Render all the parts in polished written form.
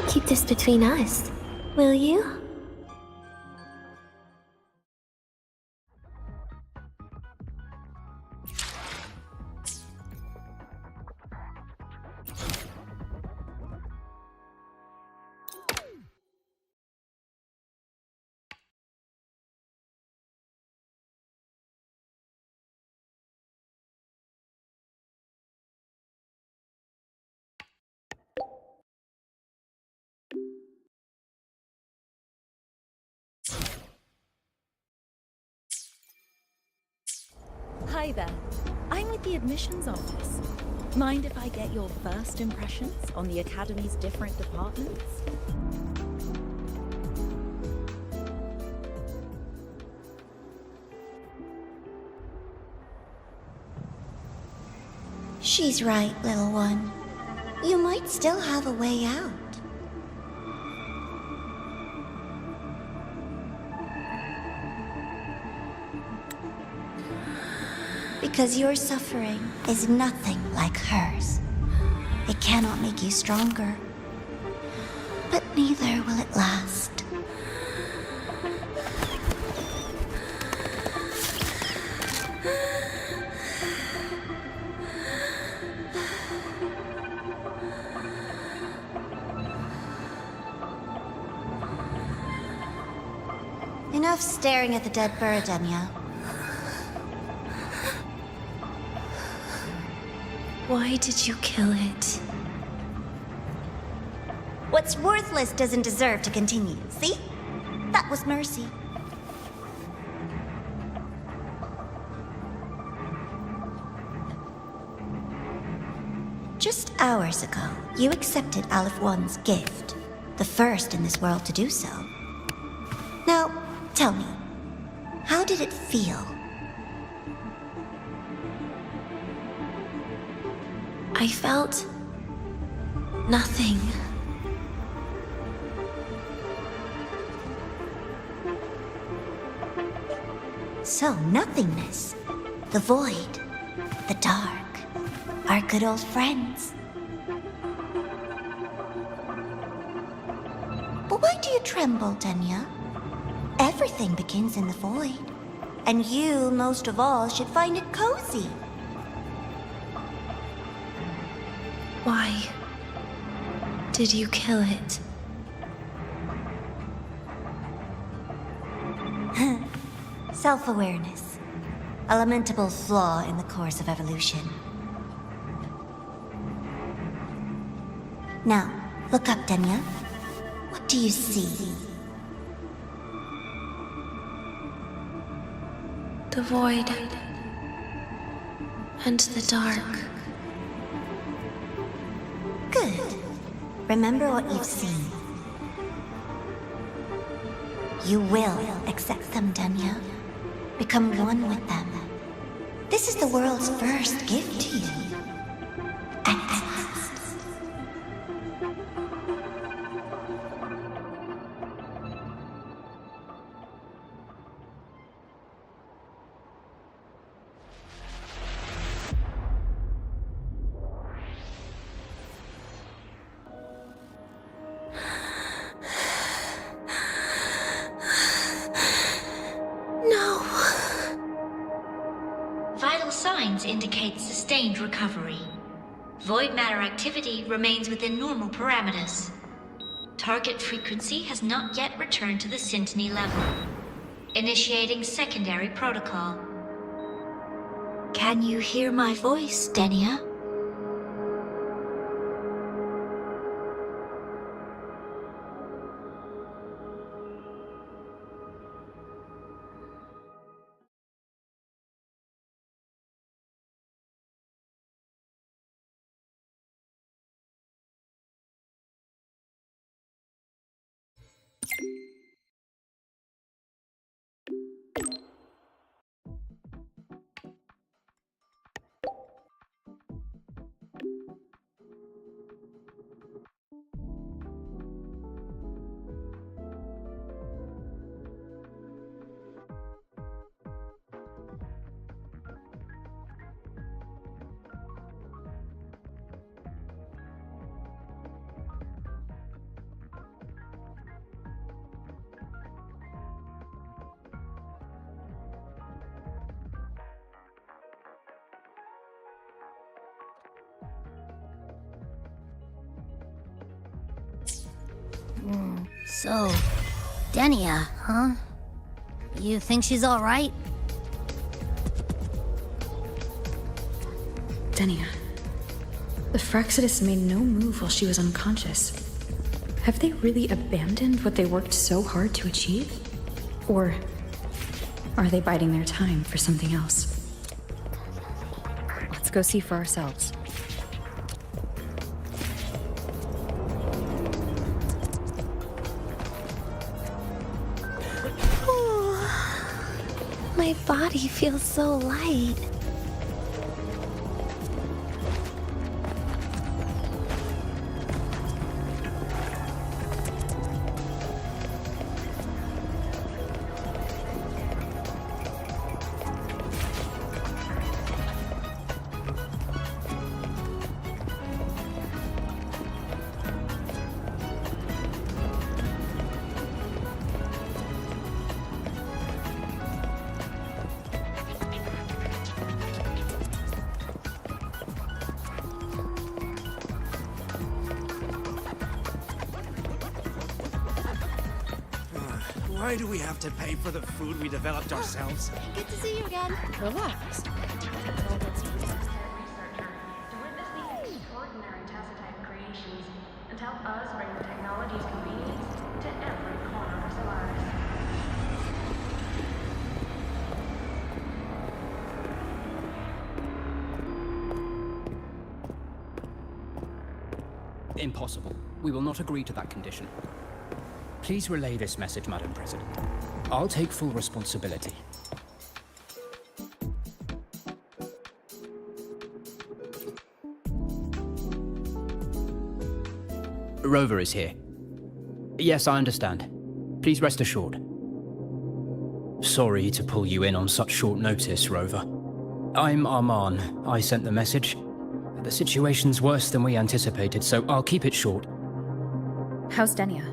Keep this between us, will you? Hi there. I'm with the admissions office. Mind if I get your first impressions on the Academy's different departments? She's right, little one. You might still have a way out. Because your suffering is nothing like hers. It cannot make you stronger, but neither will it last. Enough staring at the dead bird, Denia. Why did you kill it? What's worthless doesn't deserve to continue, see? That was mercy. Just hours ago, you accepted Aleph One's gift, the first in this world to do so. Now, tell me, how did it feel? I felt nothing. So, nothingness, the void, the dark, our good old friends. But why do you tremble, Denia? Everything begins in the void, and you, most of all, should find it cozy. Why did you kill it? Self-awareness. A lamentable flaw in the course of evolution. Now, look up, Denia. What do you see? The void and the dark. Good. Remember what you've seen. You will accept them, Denia. Become one with them. This is the world's first gift to you. At last. Vital signs indicate sustained recovery. Void matter activity remains within normal parameters. Target frequency has not yet returned to the Syntony level. Initiating secondary protocol. Can you hear my voice, Denia? So, Denia, huh? You think she's alright? Denia. The Fractsidus made no move while she was unconscious. Have they really abandoned what they worked so hard to achieve? Or are they biding their time for something else? Let's go see for ourselves. My body feels so light. Why do we have to pay for the food we developed ourselves? Good to see you again. Relax. To witness these extraordinary Tacitite creations and help us bring the technology's convenience to every corner of Solaris. Impossible. We will not agree to that condition. Please relay this message, Madam President. I'll take full responsibility. Rover is here. Yes, I understand. Please rest assured. Sorry to pull you in on such short notice, Rover. I'm Arman. I sent the message. The situation's worse than we anticipated, so I'll keep it short. How's Denia?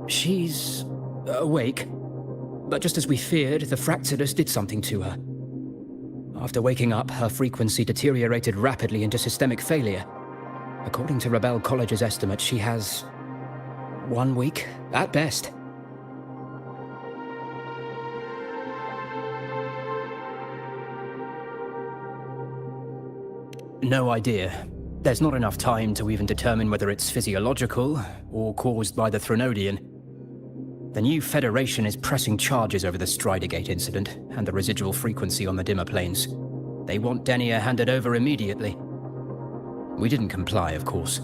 She's awake. But just as we feared, the Fractsidus did something to her. After waking up, her frequency deteriorated rapidly into systemic failure. According to Rebel College's estimate, she has 1 week, at best. No idea. There's not enough time to even determine whether it's physiological or caused by the Threnodian. The new Federation is pressing charges over the Stridergate incident and the residual frequency on the dimmer planes. They want Denia handed over immediately. We didn't comply, of course.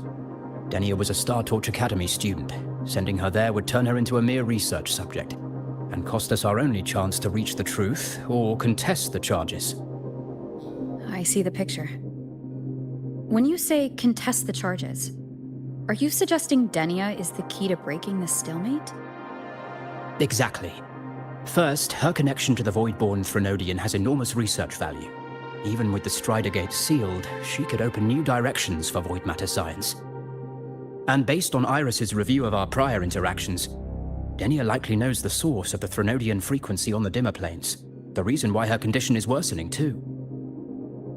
Denia was a Star Torch Academy student. Sending her there would turn her into a mere research subject and cost us our only chance to reach the truth or contest the charges. I see the picture. When you say contest the charges, are you suggesting Denia is the key to breaking the stalemate? Exactly. First, her connection to the Voidborn Threnodian has enormous research value. Even with the Stridergate sealed, she could open new directions for void matter science. And based on Iris's review of our prior interactions, Denia likely knows the source of the Threnodian frequency on the dimmer planes, the reason why her condition is worsening too.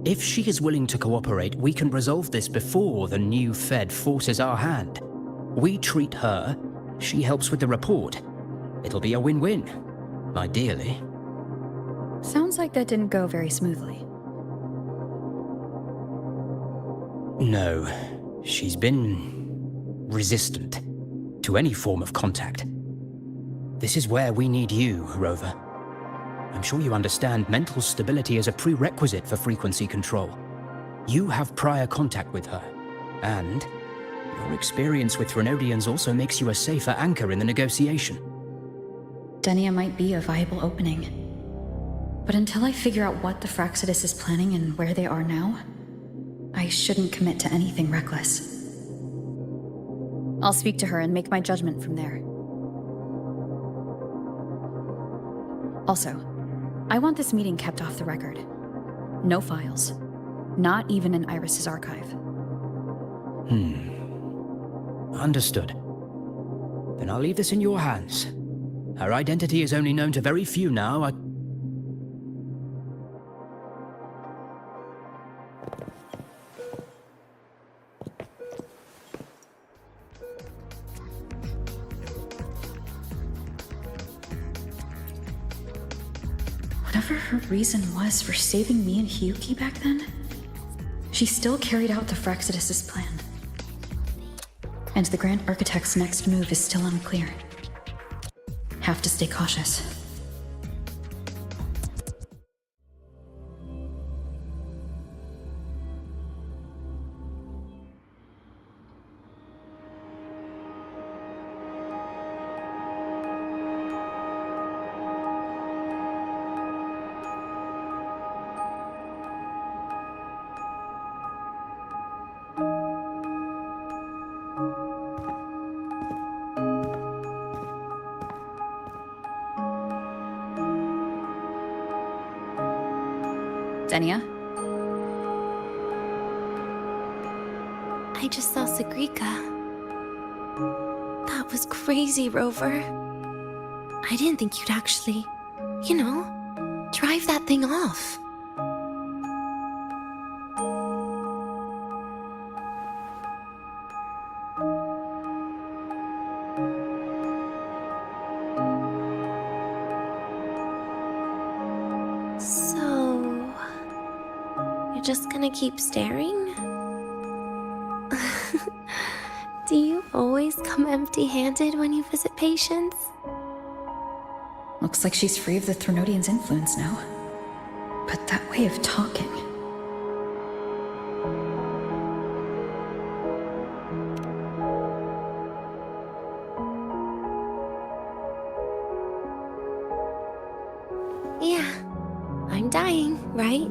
If she is willing to cooperate, we can resolve this before the new Fed forces our hand. We treat her, she helps with the report. It'll be a win-win, ideally. Sounds like that didn't go very smoothly. No, she's been resistant to any form of contact. This is where we need you, Rover. I'm sure you understand mental stability is a prerequisite for frequency control. You have prior contact with her, and your experience with Threnodians also makes you a safer anchor in the negotiation. Denia might be a viable opening. But until I figure out what the Fractsidus is planning and where they are now, I shouldn't commit to anything reckless. I'll speak to her and make my judgment from there. Also, I want this meeting kept off the record. No files. Not even in Iris's archive. Understood. Then I'll leave this in your hands. Her identity is only known to very few now. Whatever her reason was for saving me and Hiyuki back then, she still carried out the Fraxidus' plan. And the Grand Architect's next move is still unclear. Have to stay cautious. Denia? I just saw Sagrika. That was crazy, Rover. I didn't think you'd actually, drive that thing off. So, you're just gonna keep staring? Do you always come empty-handed when you visit patients? Looks like she's free of the Threnodian's influence now. But that way of talking... Yeah, I'm dying, right?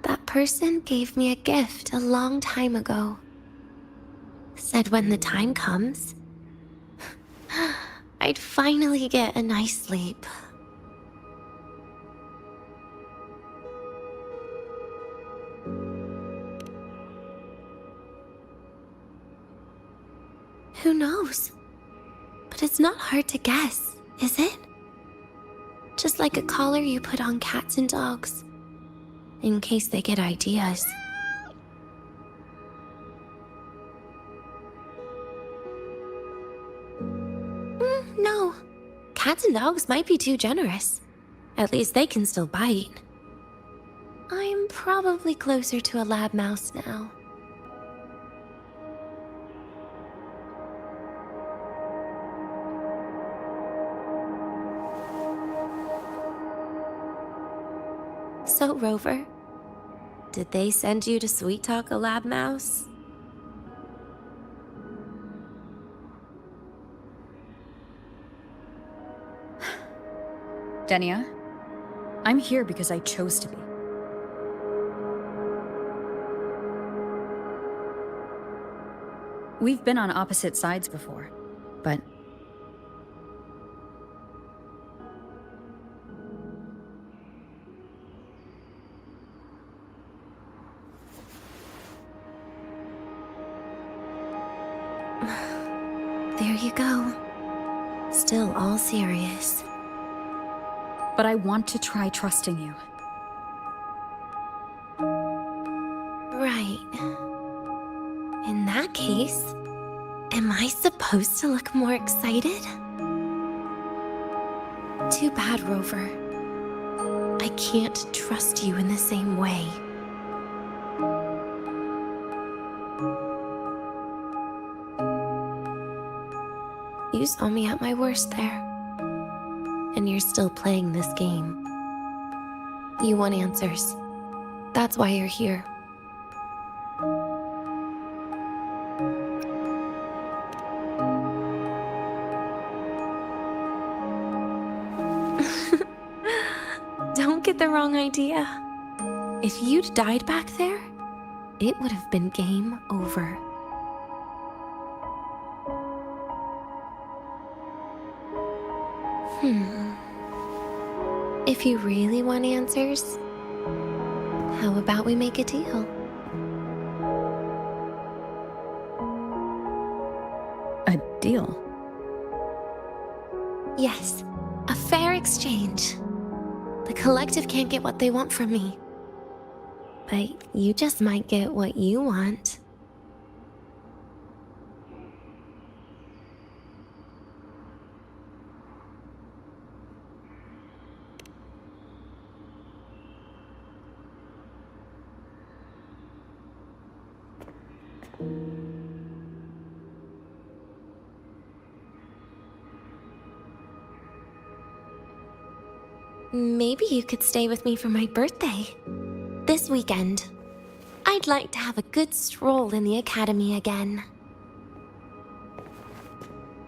That person gave me a gift a long time ago. Said when the time comes, I'd finally get a nice sleep. Who knows? But it's not hard to guess, is it? Just like a collar you put on cats and dogs, in case they get ideas. No. Cats and dogs might be too generous. At least they can still bite. I'm probably closer to a lab mouse now. So, Rover, did they send you to sweet talk a lab mouse? Denia, I'm here because I chose to be. We've been on opposite sides before, but... There you go. Still all serious. But I want to try trusting you. Right. In that case, am I supposed to look more excited? Too bad, Rover. I can't trust you in the same way. You saw me at my worst there. And you're still playing this game. You want answers. That's why you're here. Don't get the wrong idea. If you'd died back there, it would have been game over. If you really want answers, how about we make a deal? A deal? Yes, a fair exchange. The collective can't get what they want from me. But you just might get what you want. Maybe you could stay with me for my birthday. This weekend. I'd like to have a good stroll in the academy again.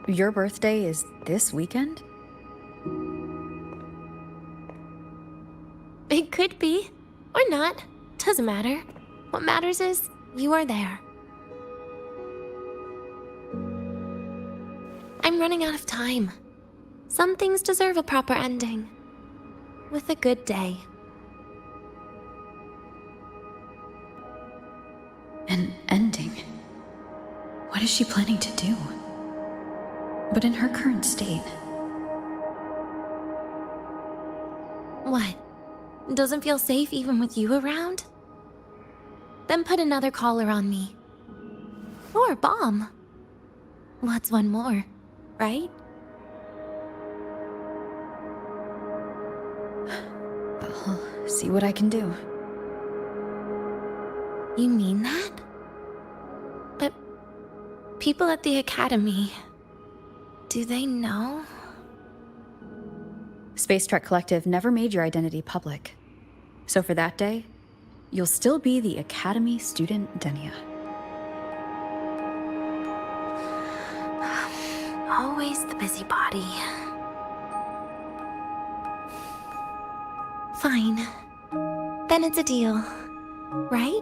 Your birthday is this weekend? It could be, or not. Doesn't matter. What matters is you are there. I'm running out of time. Some things deserve a proper ending. With a good day. An ending? What is she planning to do? But in her current state. What? Doesn't feel safe even with you around? Then put another collar on me. Or a bomb. What's one more, right? I'll see what I can do. You mean that? But people at the academy, do they know? Space Trek Collective never made your identity public. So for that day, you'll still be the Academy student Denia. Always the busybody. Fine. Then it's a deal, right?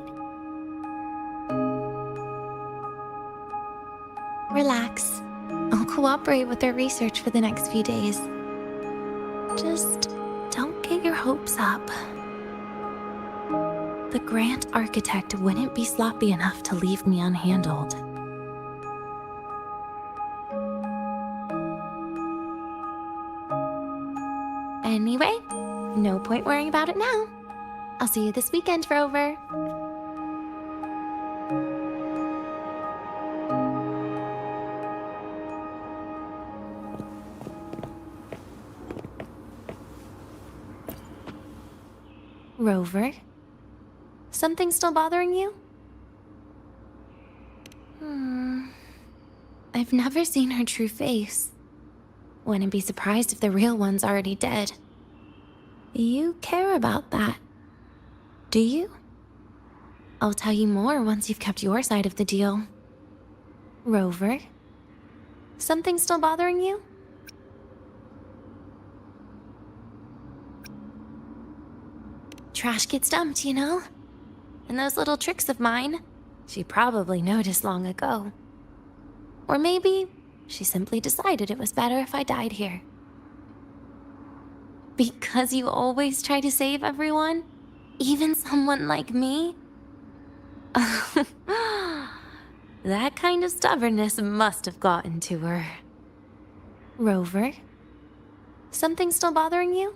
Relax. I'll cooperate with their research for the next few days. Just don't get your hopes up. The Grant Architect wouldn't be sloppy enough to leave me unhandled. Anyway, no point worrying about it now. I'll see you this weekend, Rover. Rover? Something still bothering you? I've never seen her true face. Wouldn't be surprised if the real one's already dead. You care about that, do you? I'll tell you more once you've kept your side of the deal. Rover? Something still bothering you? Trash gets dumped, you know? And those little tricks of mine, she probably noticed long ago. Or maybe she simply decided it was better if I died here. Because you always try to save everyone? Even someone like me? That kind of stubbornness must have gotten to her. Rover? Something still bothering you?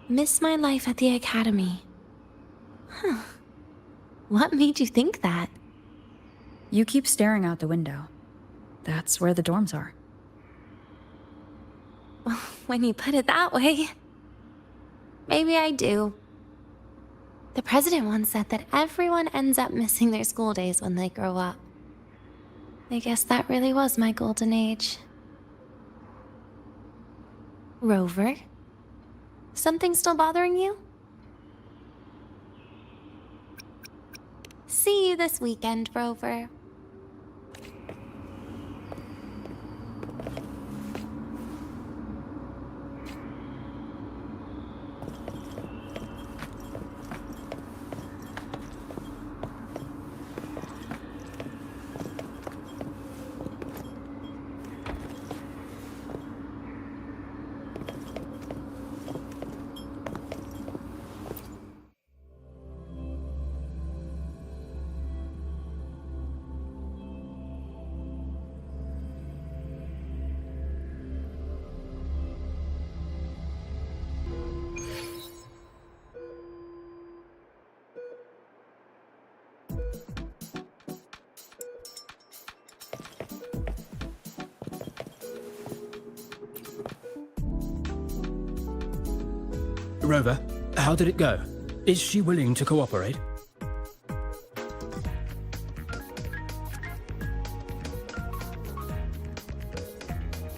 Miss my life at the academy. Huh. What made you think that? You keep staring out the window. That's where the dorms are. Well, when you put it that way, maybe I do. The president once said that everyone ends up missing their school days when they grow up. I guess that really was my golden age. Rover? Something still bothering you? See you this weekend, Rover. Rover, how did it go? Is she willing to cooperate?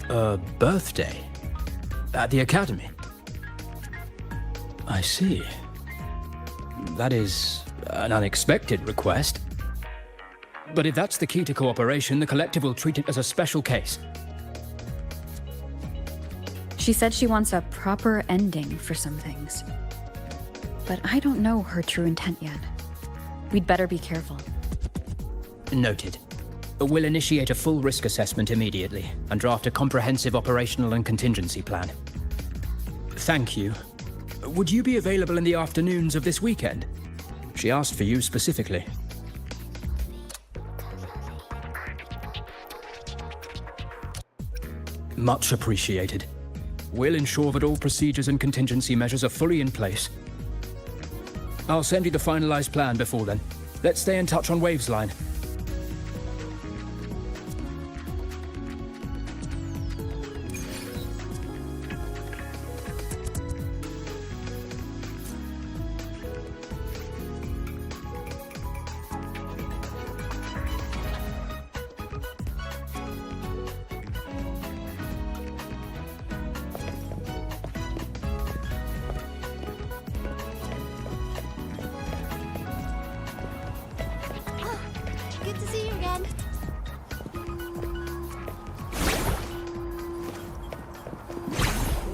A birthday? At the academy? I see. That is an unexpected request. But if that's the key to cooperation, the collective will treat it as a special case. She said she wants a proper ending for some things. But I don't know her true intent yet. We'd better be careful. Noted. We'll initiate a full risk assessment immediately and draft a comprehensive operational and contingency plan. Thank you. Would you be available in the afternoons of this weekend? She asked for you specifically. Much appreciated. We'll ensure that all procedures and contingency measures are fully in place. I'll send you the finalized plan before then. Let's stay in touch on Waves line. Good to see you again.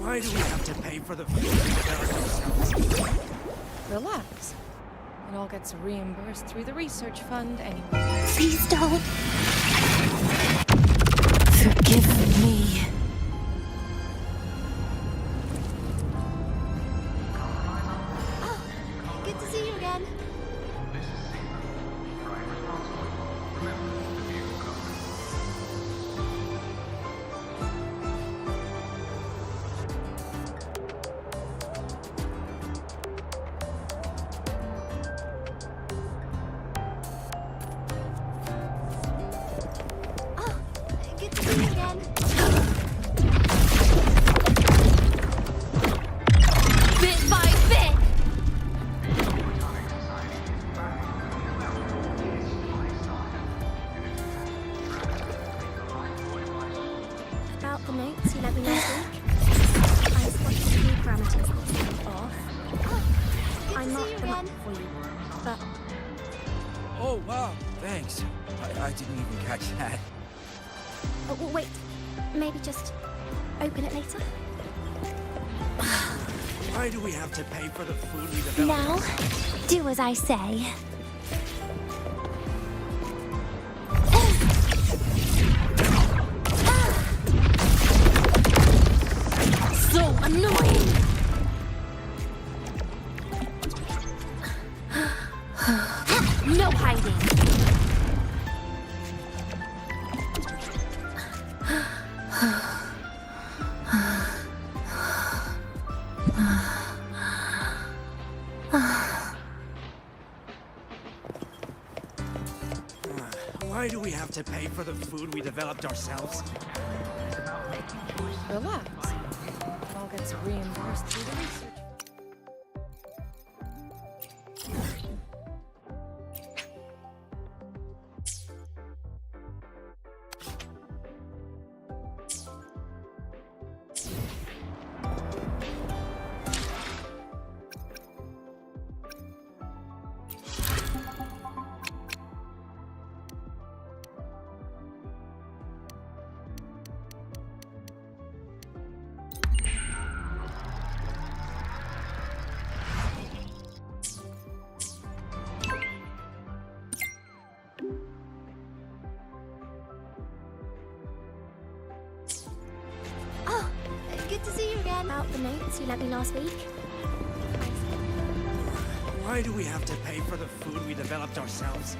Why do we have to pay for the food we develop ourselves? Relax. It all gets reimbursed through the research fund anyway. Please don't. Forgive me. Oh, good to see you again. Good to see you again. Bit by bit. About the notes you let me last week, I spotted a few parameters that seemed off. I marked them up for you, but Oh, wow, thanks. I didn't even catch that. oh, well, wait, maybe just open it later? Why do we have to pay for the food we develop Now, ourselves? do as I say. So annoying! No hiding! Why do we have to pay for the food we developed ourselves? Relax. It all gets reimbursed through the research. Oh, good to see you again. About the notes you lent me last week. Why do we have to pay for the food we developed ourselves?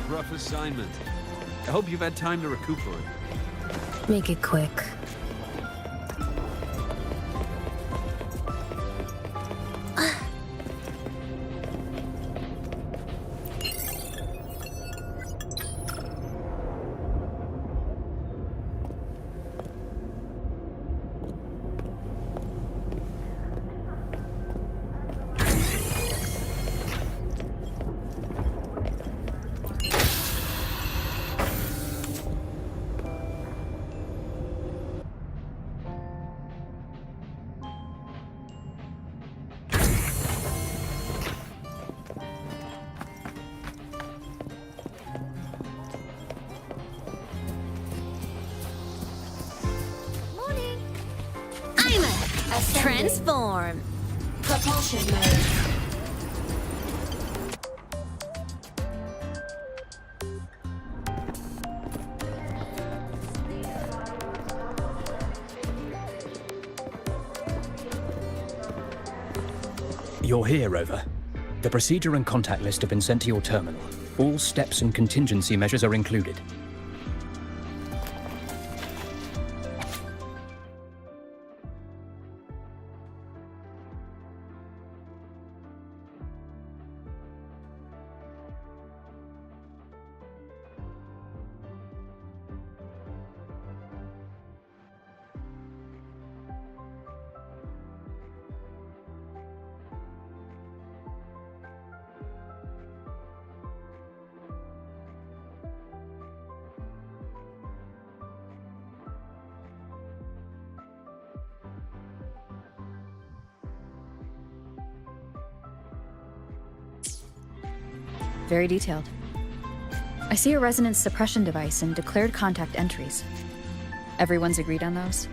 Rough assignment. I hope you've had time to recuperate. Make it quick. Transform! Propulsion mode. You're here, Rover. The procedure and contact list have been sent to your terminal. All steps and contingency measures are included. Very detailed. I see a resonance suppression device and declared contact entries. Everyone's agreed on those?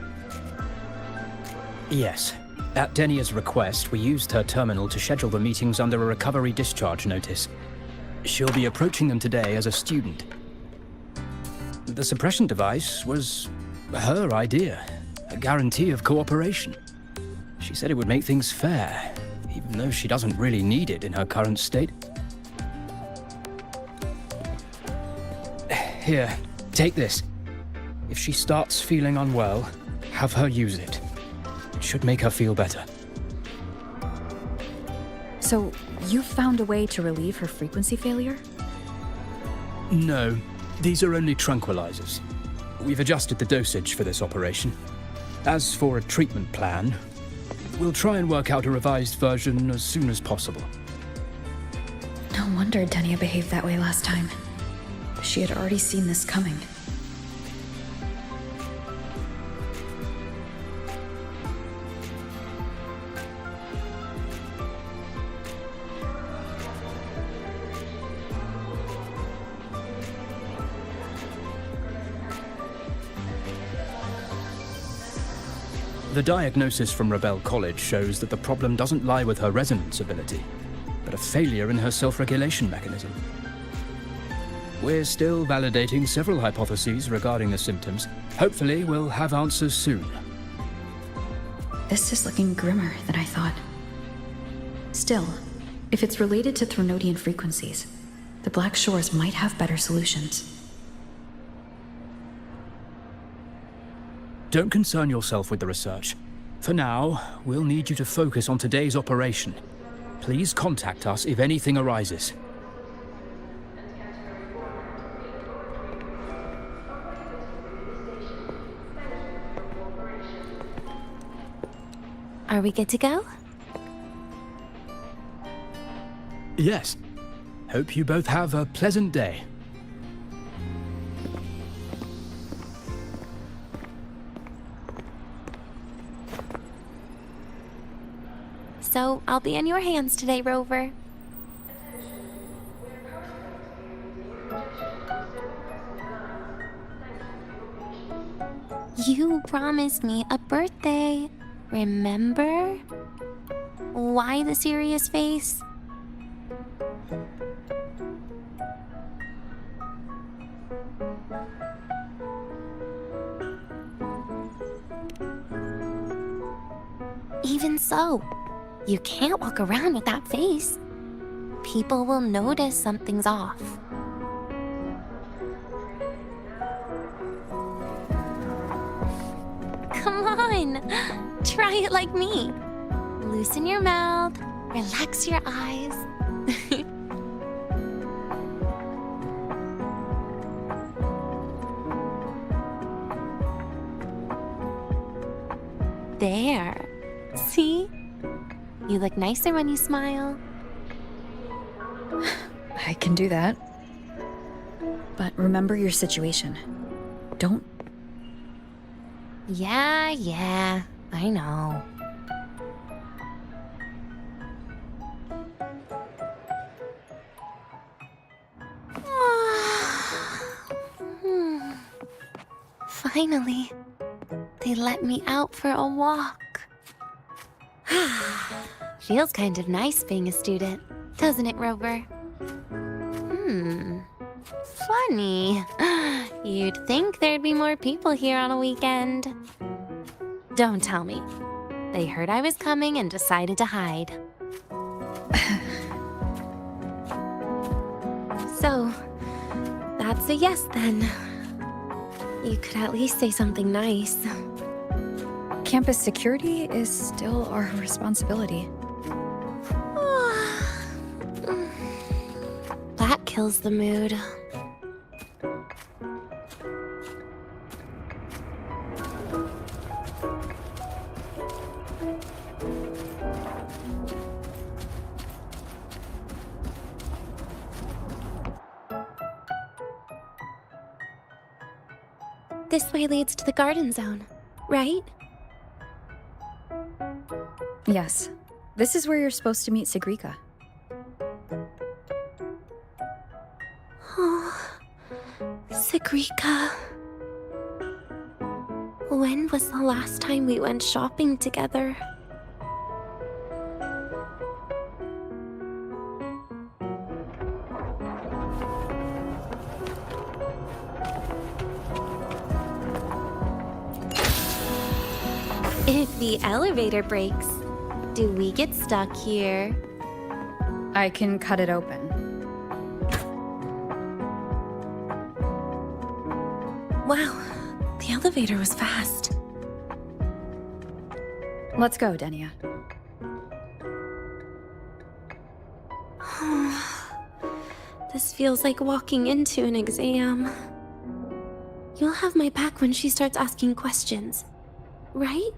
Yes. At Denia's request, we used her terminal to schedule the meetings under a recovery discharge notice. She'll be approaching them today as a student. The suppression device was her idea, a guarantee of cooperation. She said it would make things fair, even though she doesn't really need it in her current state. Here, take this. If she starts feeling unwell, have her use it. It should make her feel better. So, you found a way to relieve her frequency failure? No, these are only tranquilizers. We've adjusted the dosage for this operation. As for a treatment plan, we'll try and work out a revised version as soon as possible. No wonder Denia behaved that way last time. She had already seen this coming. The diagnosis from Rebel College shows that the problem doesn't lie with her resonance ability, but a failure in her self-regulation mechanism. We're still validating several hypotheses regarding the symptoms. Hopefully, we'll have answers soon. This is looking grimmer than I thought. Still, if it's related to Threnodian frequencies, the Black Shores might have better solutions. Don't concern yourself with the research. For now, we'll need you to focus on today's operation. Please contact us if anything arises. Are we good to go? Yes. Hope you both have a pleasant day. So, I'll be in your hands today, Rover. You promised me a birthday. Remember? Why the serious face? Even so, you can't walk around with that face. People will notice something's off. Come on, try it like me. Loosen your mouth, relax your eyes. There. See? You look nicer when you smile. I can do that. But remember your situation. Don't... Yeah, I know. Finally, they let me out for a walk. Feels kind of nice being a student, doesn't it, Rover? Funny. You'd think there'd be more people here on a weekend. Don't tell me. They heard I was coming and decided to hide. So, that's a yes then. You could at least say something nice. Campus security is still our responsibility. That kills the mood. This way leads to the garden zone, right? Yes. This is where you're supposed to meet Segrika. Oh, Segrika. When was the last time we went shopping together? If the elevator breaks, do we get stuck here? I can cut it open. Wow, the elevator was fast. Let's go, Denia. This feels like walking into an exam. You'll have my back when she starts asking questions, right?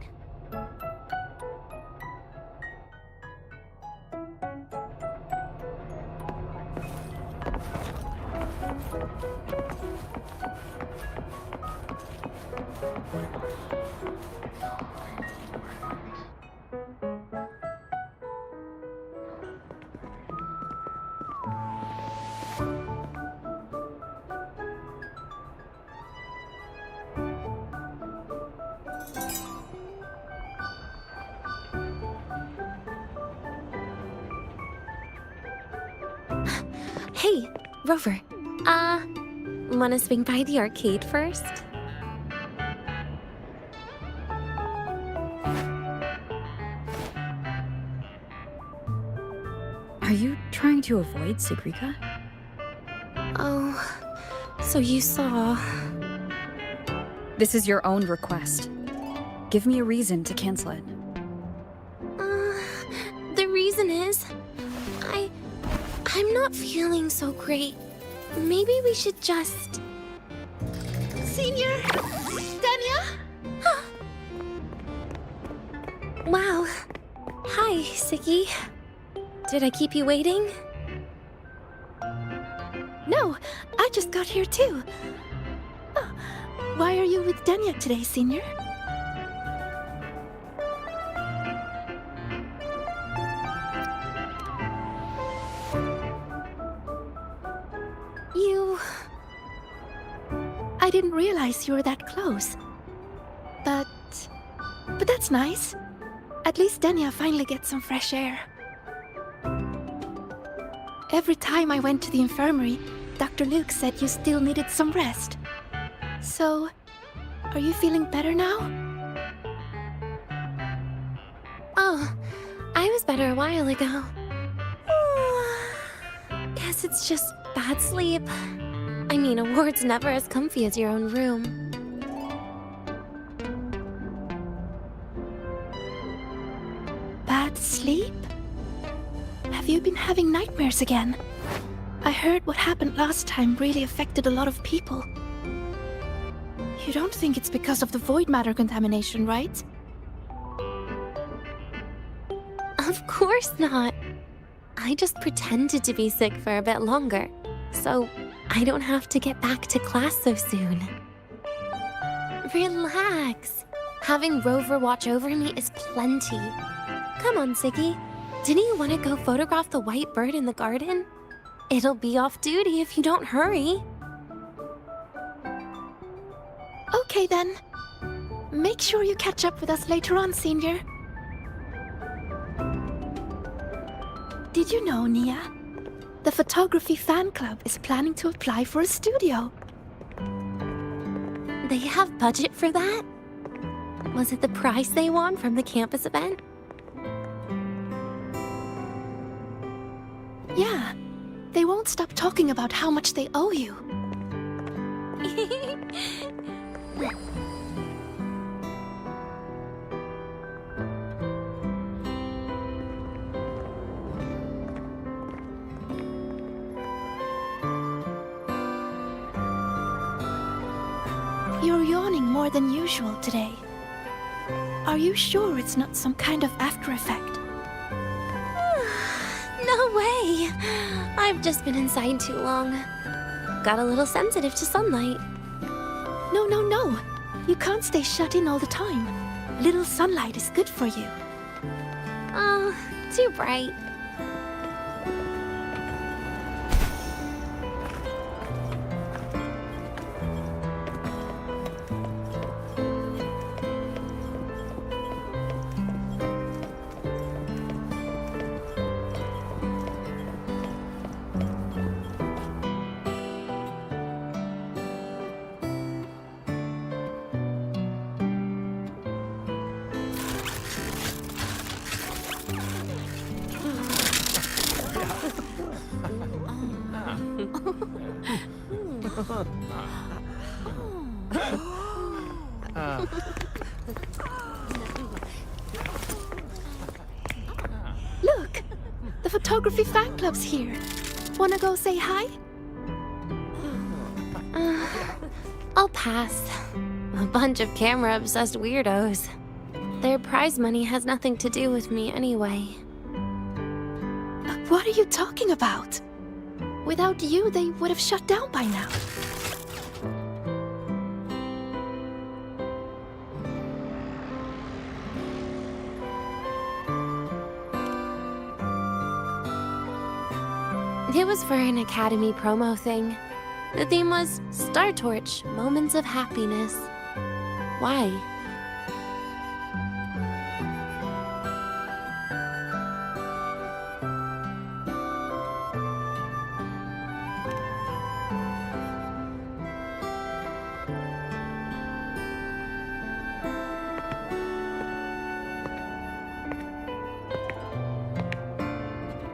Hey, Rover. Wanna swing by the arcade first? Are you trying to avoid Segrika? Oh, so you saw... This is your own request. Give me a reason to cancel it. The reason is... I'm not feeling so great. Maybe we should just... Senior? Denia? Wow. Hi, Siggy. Did I keep you waiting? No, I just got here too. Oh, why are you with Denia today, Senior? I didn't realize you were that close. But that's nice. At least Denia finally gets some fresh air. Every time I went to the infirmary, Dr. Luke said you still needed some rest. So, are you feeling better now? Oh, I was better a while ago. Guess it's just bad sleep. I mean, a ward's never as comfy as your own room. Bad sleep? Have you been having nightmares again? I heard what happened last time really affected a lot of people. You don't think it's because of the void matter contamination, right? Of course not. I just pretended to be sick for a bit longer, so I don't have to get back to class so soon. Relax. Having Rover watch over me is plenty. Come on, Siggy. Didn't you want to go photograph the white bird in the garden? It'll be off duty if you don't hurry. Okay then. Make sure you catch up with us later on, Senior. Did you know, Nia? The photography fan club is planning to apply for a studio. They have budget for that? Was it the prize they won from the campus event? Yeah. They won't stop talking about how much they owe you. You're yawning more than usual today. Are you sure it's not some kind of after effect? No way! I've just been inside too long. Got a little sensitive to sunlight. No, no, no. You can't stay shut in all the time. Little sunlight is good for you. Oh, too bright. Look! The photography fan club's here. Wanna go say hi? I'll pass. A bunch of camera-obsessed weirdos. Their prize money has nothing to do with me anyway. What are you talking about? Without you, they would have shut down by now. It was for an Academy promo thing. The theme was Star Torch, Moments of Happiness. Why?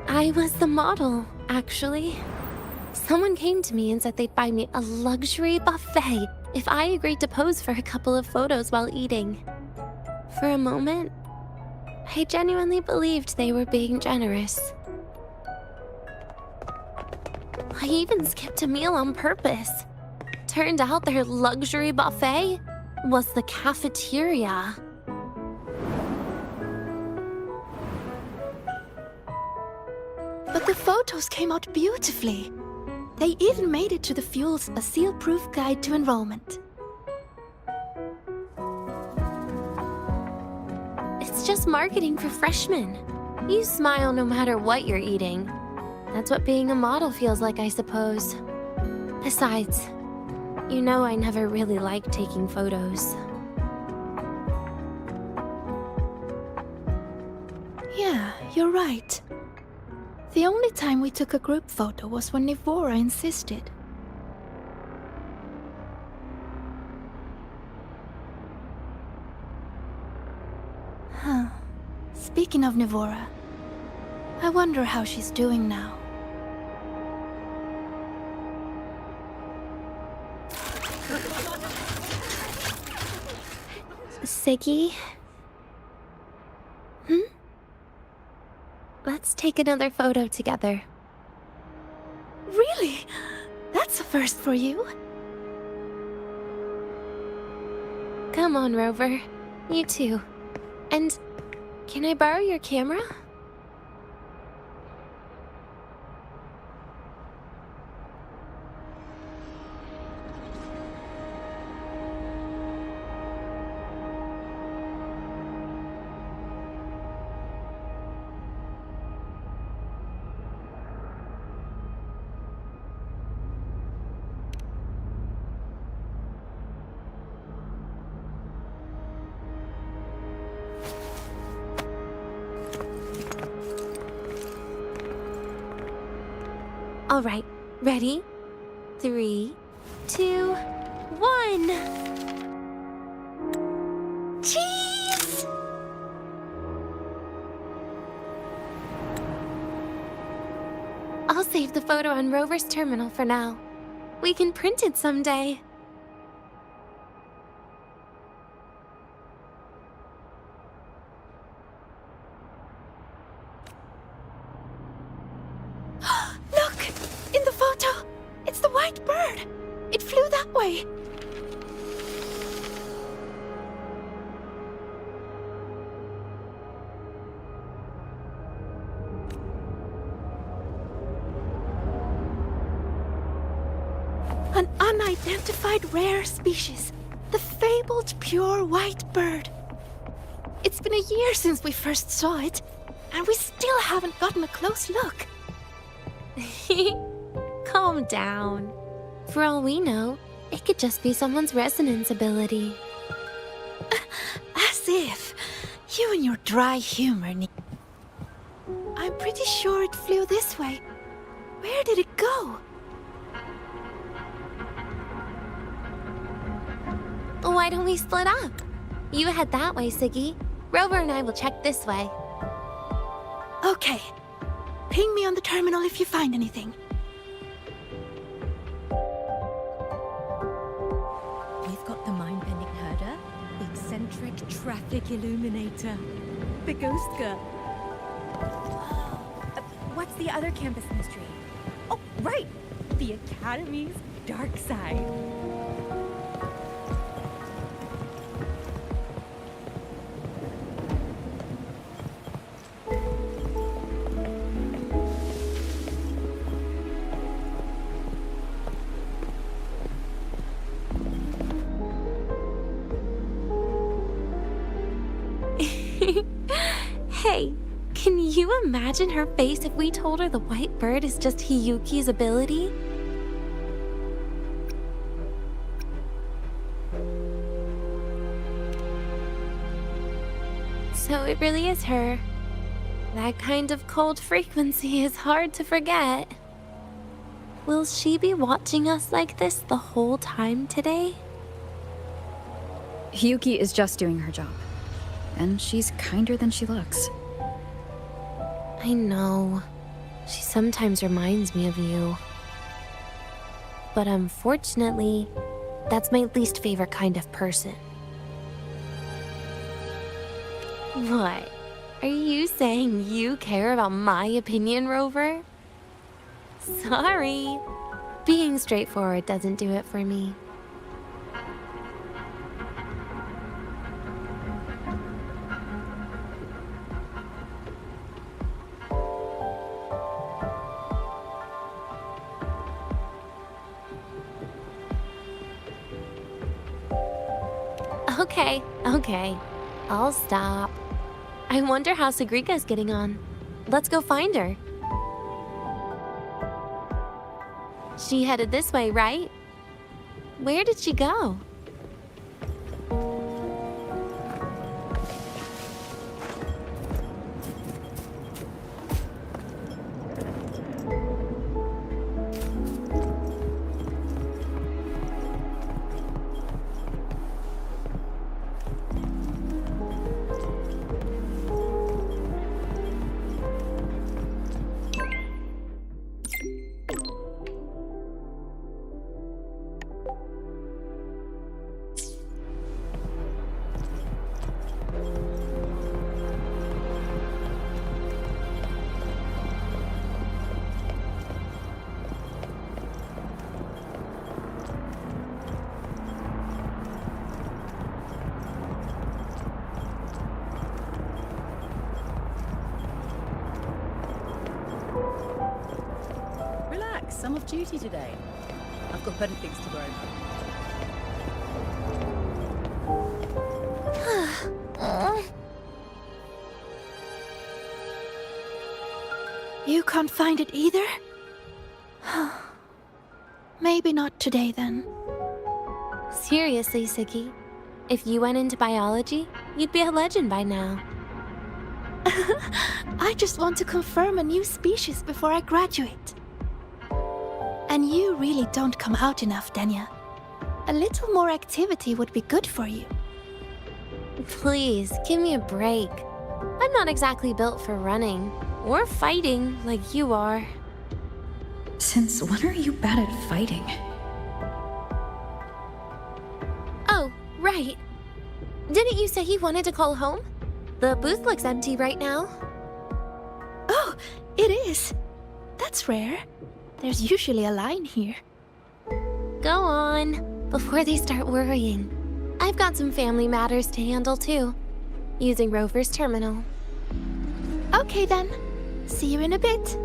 I was the model, actually. Someone came to me and said they'd buy me a luxury buffet if I agreed to pose for a couple of photos while eating. For a moment, I genuinely believed they were being generous. I even skipped a meal on purpose. Turned out their luxury buffet was the cafeteria. But the photos came out beautifully. They even made it to the Fuel's A Seal-Proof Guide to Enrollment. It's just marketing for freshmen. You smile no matter what you're eating. That's what being a model feels like, I suppose. Besides, you know I never really liked taking photos. Yeah, you're right. The only time we took a group photo was when Nivora insisted. Huh. Speaking of Nivora, I wonder how she's doing now. Segue? Let's take another photo together. Really? That's a first for you. Come on, Rover. You too. And can I borrow your camera? All right, ready? 3, 2, 1. Cheese! I'll save the photo on Rover's terminal for now. We can print it someday. Look! In the photo! It's the white bird! It flew that way! An unidentified rare species. The fabled pure white bird. It's been a year since we first saw it, and we still haven't gotten a close look. Calm down. For all we know, it could just be someone's resonance ability. As if. You and your dry humor, I'm pretty sure it flew this way. Where did it go? Why don't we split up? You head that way, Siggy. Rover and I will check this way. Okay. Ping me on the terminal if you find anything. We've got the mind-bending herder, the eccentric traffic illuminator, the ghost girl. What's the other campus mystery? Oh, right! The Academy's dark side. Hey, can you imagine her face if we told her the white bird is just Hiyuki's ability? So it really is her. That kind of cold frequency is hard to forget. Will she be watching us like this the whole time today? Hiyuki is just doing her job. And she's kinder than she looks. I know. She sometimes reminds me of you. But unfortunately, that's my least favorite kind of person. What? Are you saying you care about my opinion, Rover? Sorry. Being straightforward doesn't do it for me. Okay. I'll stop. I wonder how Sagrika's getting on. Let's go find her. She headed this way, right? Where did she go? Relax, I'm off duty today. I've got better things to worry about. You can't find it either? Maybe not today then. Seriously, Siggy. If you went into biology, you'd be a legend by now. I just want to confirm a new species before I graduate. And you really don't come out enough, Denia. A little more activity would be good for you. Please, give me a break. I'm not exactly built for running or fighting like you are. Since when are you bad at fighting? Oh, right. Didn't you say you wanted to call home? The booth looks empty right now. Oh, it is. That's rare. There's usually a line here. Go on, before they start worrying. I've got some family matters to handle too, using Rover's terminal. Okay then. See you in a bit.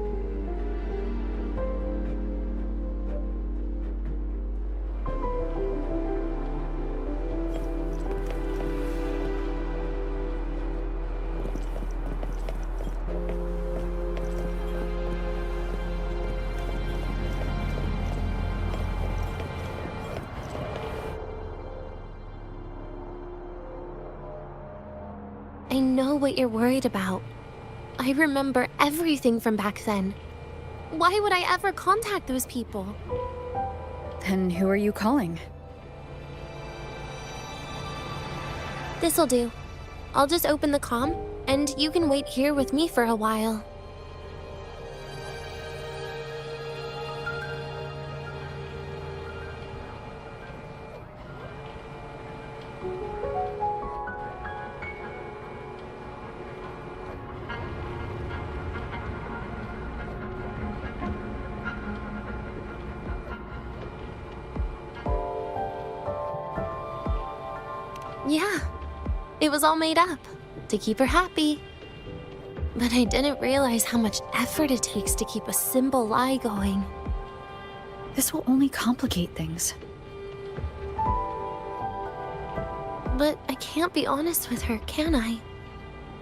I know what you're worried about. I remember everything from back then. Why would I ever contact those people? Then who are you calling? This'll do. I'll just open the comm, and you can wait here with me for a while. Yeah, it was all made up to keep her happy. But I didn't realize how much effort it takes to keep a simple lie going. This will only complicate things. But I can't be honest with her, can I?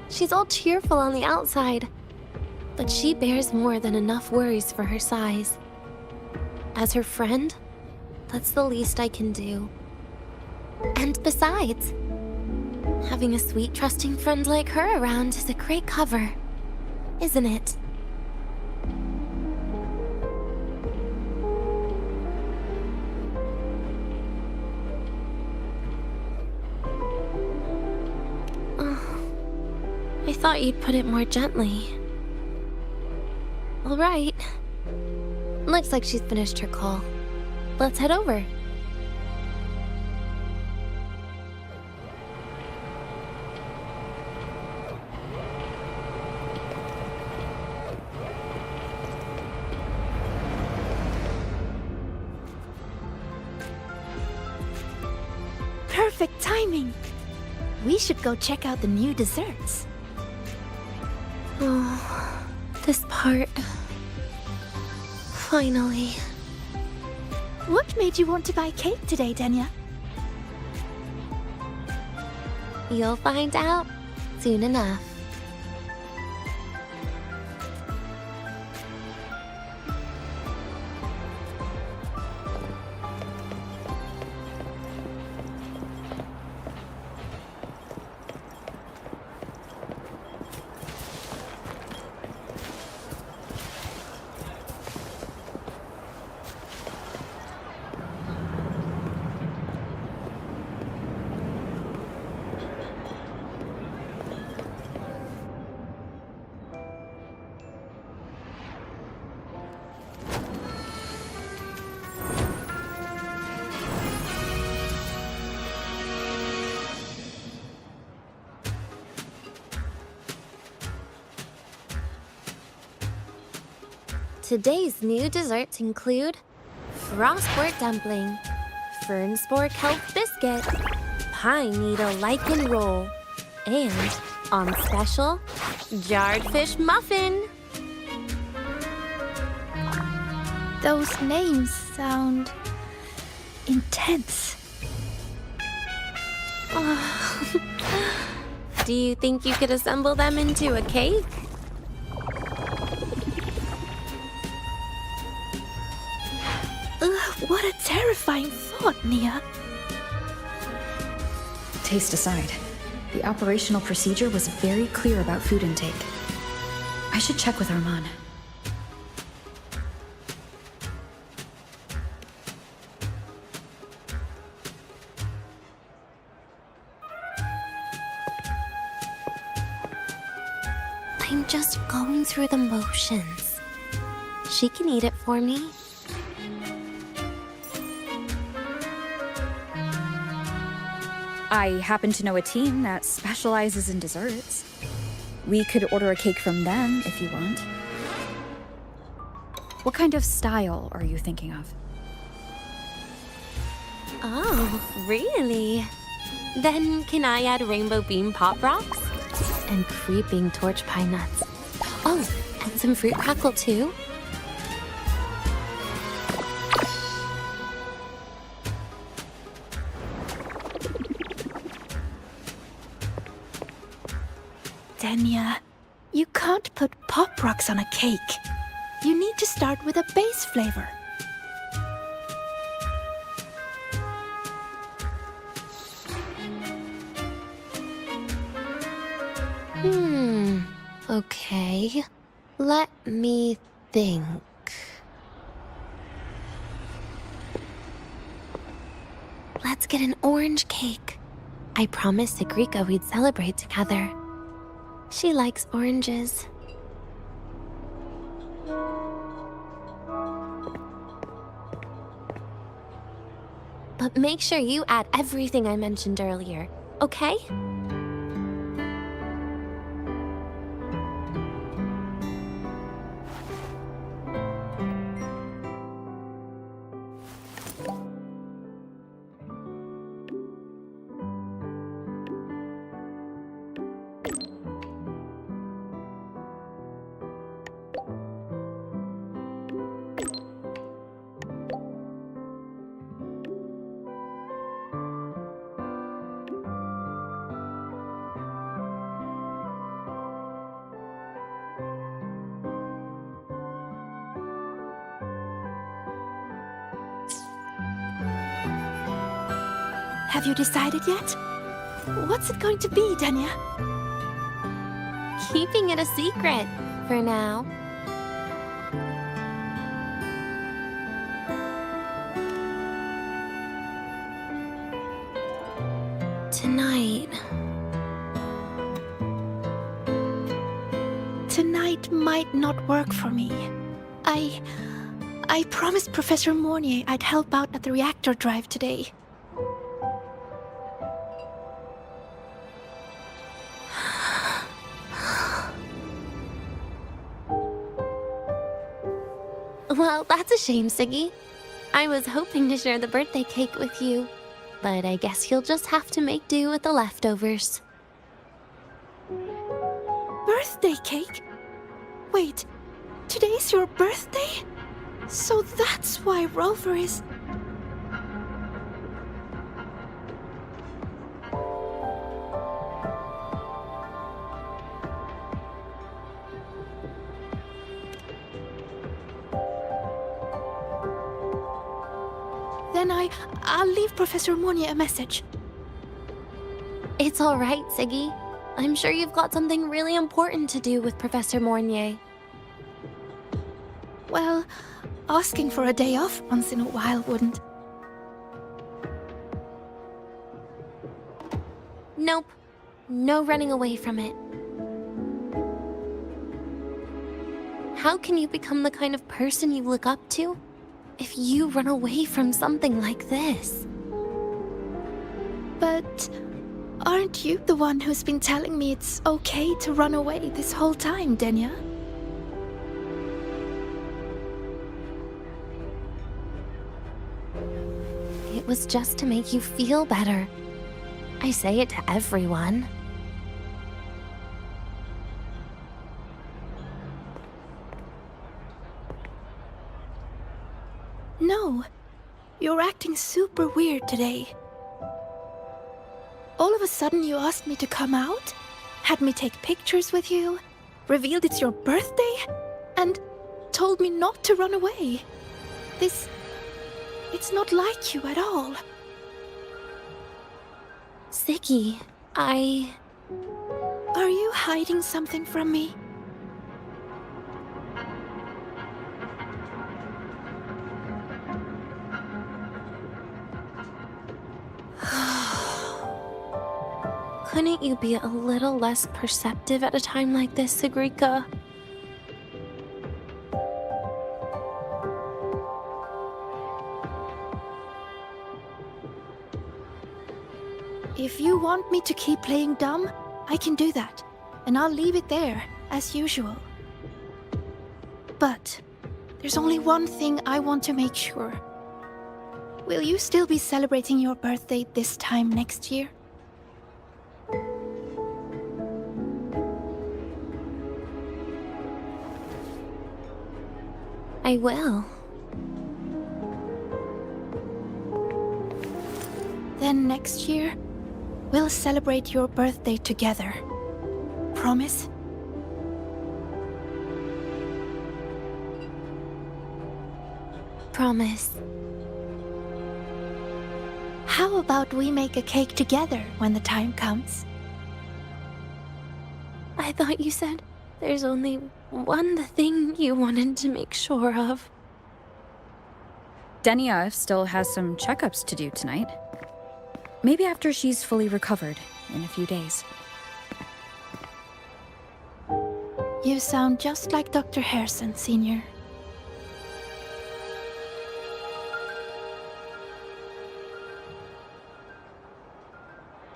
She's all cheerful on the outside, but she bears more than enough worries for her size. As her friend, that's the least I can do. And besides, having a sweet, trusting friend like her around is a great cover, isn't it? Oh, I thought you'd put it more gently. All right. Looks like she's finished her call. Let's head over. Perfect timing. We should go check out the new desserts. Oh, this part. Finally. What made you want to buy cake today, Denia? You'll find out soon enough. Today's new desserts include Frostwort Dumpling, Fernspore Kelp Biscuit, Pine Needle Lichen Roll, and, on special, Jarred Fish Muffin. Those names sound intense. Do you think you could assemble them into a cake? What a terrifying thought, Nia. Taste aside, the operational procedure was very clear about food intake. I should check with Arman. I'm just going through the motions. She can eat it for me. I happen to know a team that specializes in desserts. We could order a cake from them if you want. What kind of style are you thinking of? Oh, really? Then can I add rainbow beam pop rocks? And creeping torch pine nuts. Oh, and some fruit crackle too? Denia, you can't put pop rocks on a cake. You need to start with a base flavor. Okay. Let me think. Let's get an orange cake. I promised Segrika we'd celebrate together. She likes oranges. But make sure you add everything I mentioned earlier, okay? Have you decided yet? What's it going to be, Denia? Keeping it a secret for now. Tonight might not work for me. I promised Professor Mornier I'd help out at the reactor drive today. Well, that's a shame, Siggy. I was hoping to share the birthday cake with you, but I guess you'll just have to make do with the leftovers. Birthday cake? Wait, today's your birthday? So that's why Rover is... Then I'll leave Professor Mornier a message. It's all right, Siggy. I'm sure you've got something really important to do with Professor Mornier. Well, asking for a day off once in a while wouldn't. Nope. No running away from it. How can you become the kind of person you look up to if you run away from something like this? But aren't you the one who's been telling me it's okay to run away this whole time, Denia? It was just to make you feel better. I say it to everyone. No, you're acting super weird today. All of a sudden you asked me to come out, had me take pictures with you, revealed it's your birthday, and told me not to run away. It's not like you at all. Siggy, Are you hiding something from me? Couldn't you be a little less perceptive at a time like this, Sagrika? If you want me to keep playing dumb, I can do that. And I'll leave it there, as usual. But there's only one thing I want to make sure. Will you still be celebrating your birthday this time next year? I will. Then next year, we'll celebrate your birthday together. Promise? Promise. How about we make a cake together when the time comes? I thought you said there's only one thing you wanted to make sure of. Denia still has some checkups to do tonight. Maybe after she's fully recovered in a few days. You sound just like Dr. Harrison, Senior.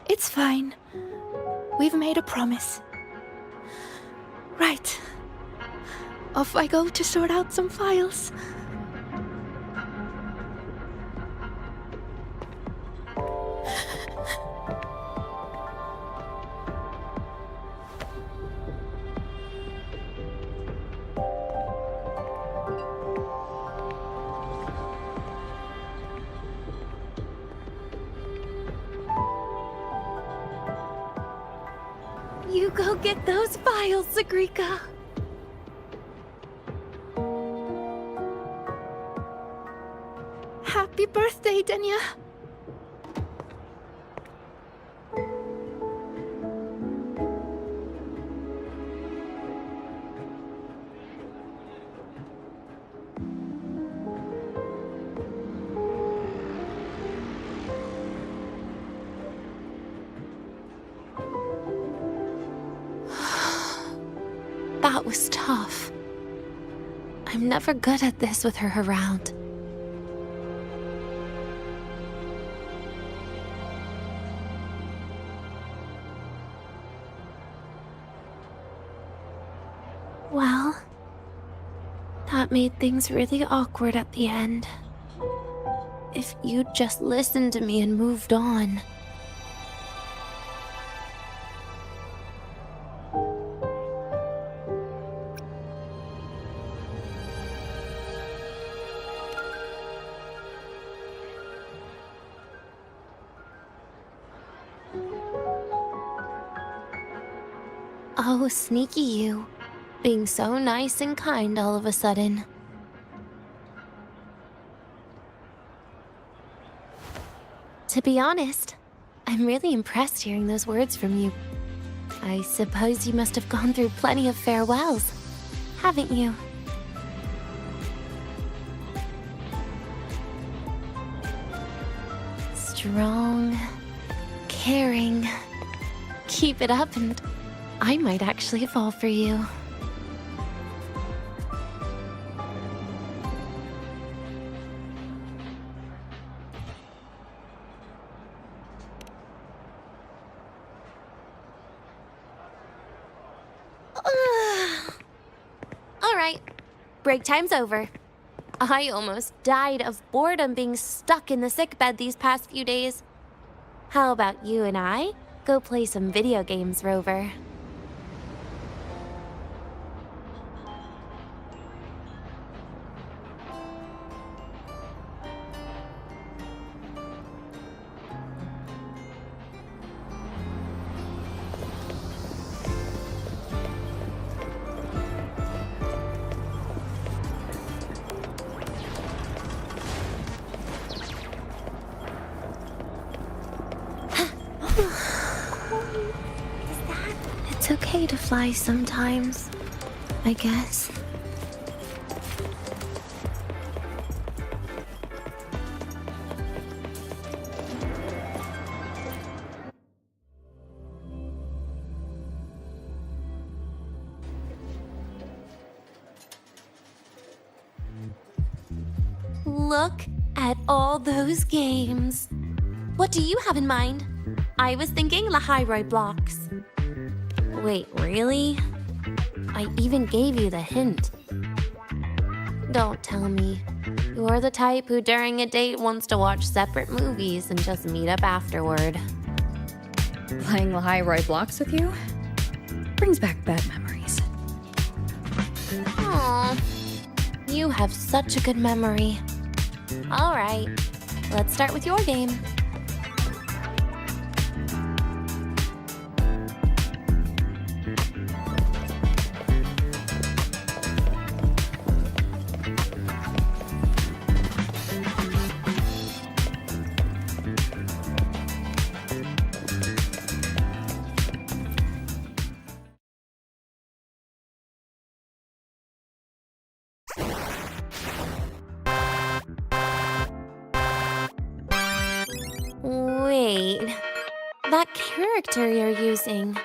It's fine. We've made a promise. Right. Off I go to sort out some files. You go get those files, Sagrika. Happy birthday, Denia. That was tough. I'm never good at this with her around. Well, that made things really awkward at the end. If you'd just listened to me and moved on. Oh, sneaky you. Being so nice and kind all of a sudden. To be honest, I'm really impressed hearing those words from you. I suppose you must have gone through plenty of farewells, haven't you? Strong, caring. Keep it up and I might actually fall for you. Alright, break time's over. I almost died of boredom being stuck in the sickbed these past few days. How about you and I go play some video games, Rover? It's okay to fly sometimes, I guess. Look at all those games. What do you have in mind? I was thinking Lahiroi blocks. Wait, really? I even gave you the hint. Don't tell me. You're the type who during a date wants to watch separate movies and just meet up afterward. Playing Lahiroi blocks with you? Brings back bad memories. Aw, you have such a good memory. All right, let's start with your game. Wait, that character you're using,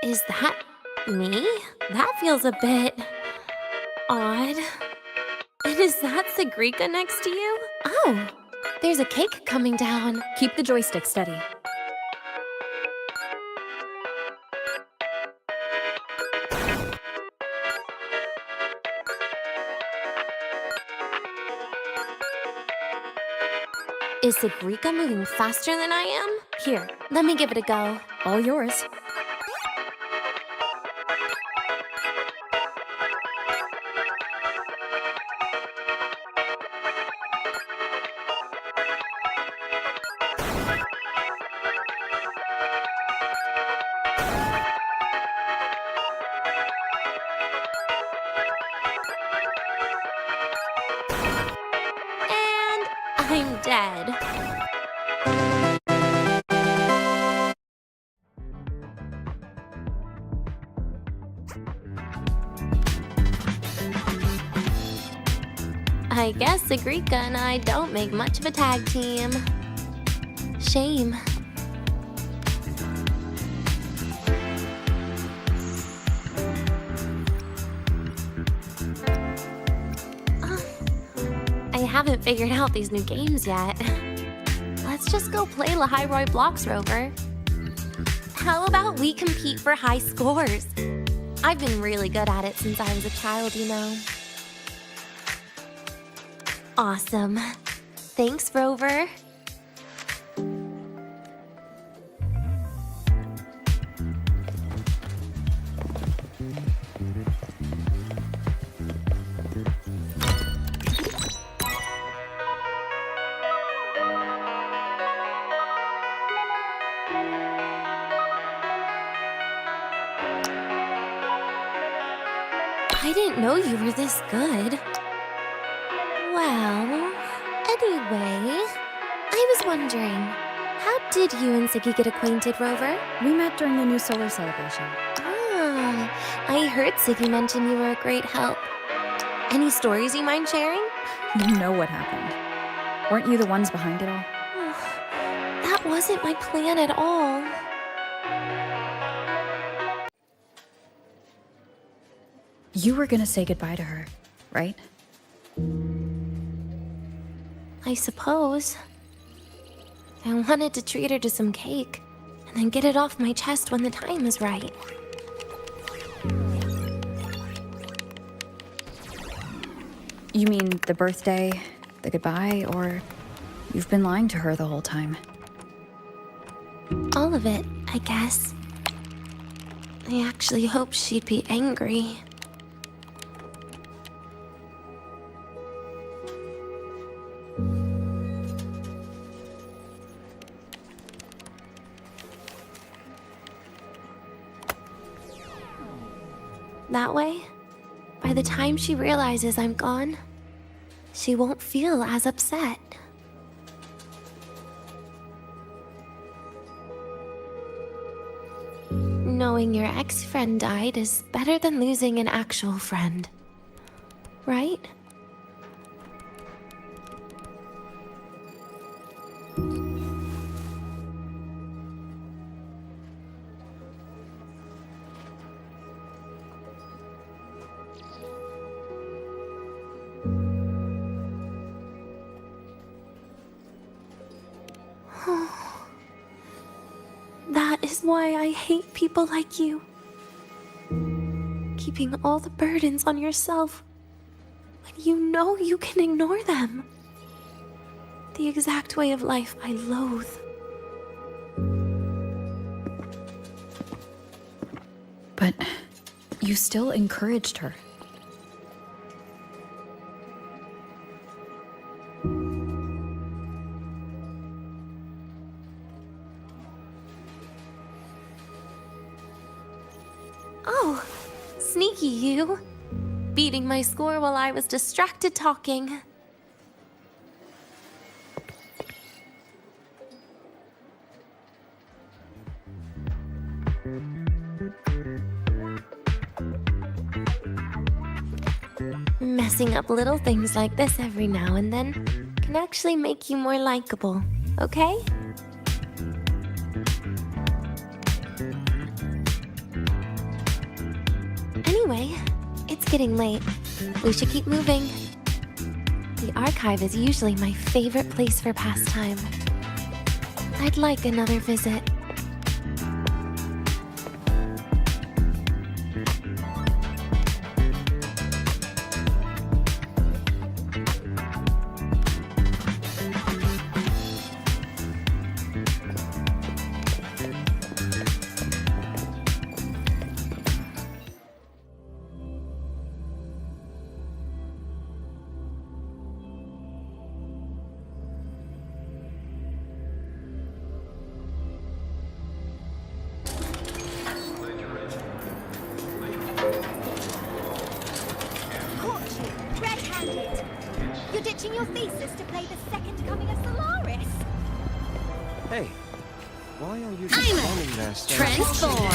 is that me? That feels a bit odd. And is that Segrika next to you? Oh, there's a cake coming down. Keep the joystick steady. Is Segrika moving faster than I am? Here, let me give it a go. All yours. And I'm dead. I guess Segrika and I don't make much of a tag team. Shame. I haven't figured out these new games yet. Let's just go play Lahiroi blocks, Rover. How about we compete for high scores? I've been really good at it since I was a child, you know. Awesome. Thanks, Rover. I didn't know you were this good. Well, anyway, I was wondering, how did you and Siggy get acquainted, Rover? We met during the new solar celebration. Ah, I heard Siggy mention you were a great help. Any stories you mind sharing? You know what happened. Weren't you the ones behind it all? That wasn't my plan at all. You were gonna say goodbye to her, right? I suppose. I wanted to treat her to some cake, and then get it off my chest when the time is right. You mean the birthday, the goodbye, or you've been lying to her the whole time? All of it, I guess. I actually hoped she'd be angry. That way, by the time she realizes I'm gone, she won't feel as upset. Knowing your ex-friend died is better than losing an actual friend, right? is why I hate people like you. Keeping all the burdens on yourself when you know you can ignore them. The exact way of life I loathe. But you still encouraged her. Oh, sneaky you. Beating my score while I was distracted talking. Messing up little things like this every now and then can actually make you more likable, okay? Anyway, it's getting late. We should keep moving. The archive is usually my favorite place for pastime. I'd like another visit. You're ditching your thesis to play the second coming of Solaris. Hey, why are you just standing there so Transform!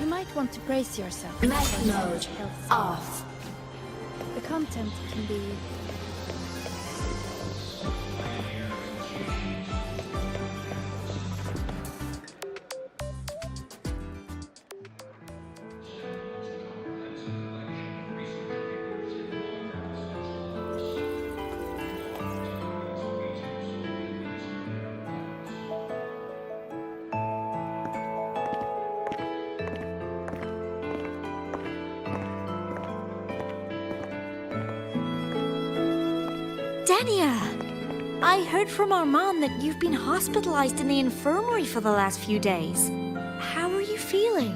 You might want to brace yourself. Mech mode off. The content can be... Denia! I heard from our mom that you've been hospitalized in the infirmary for the last few days. How are you feeling?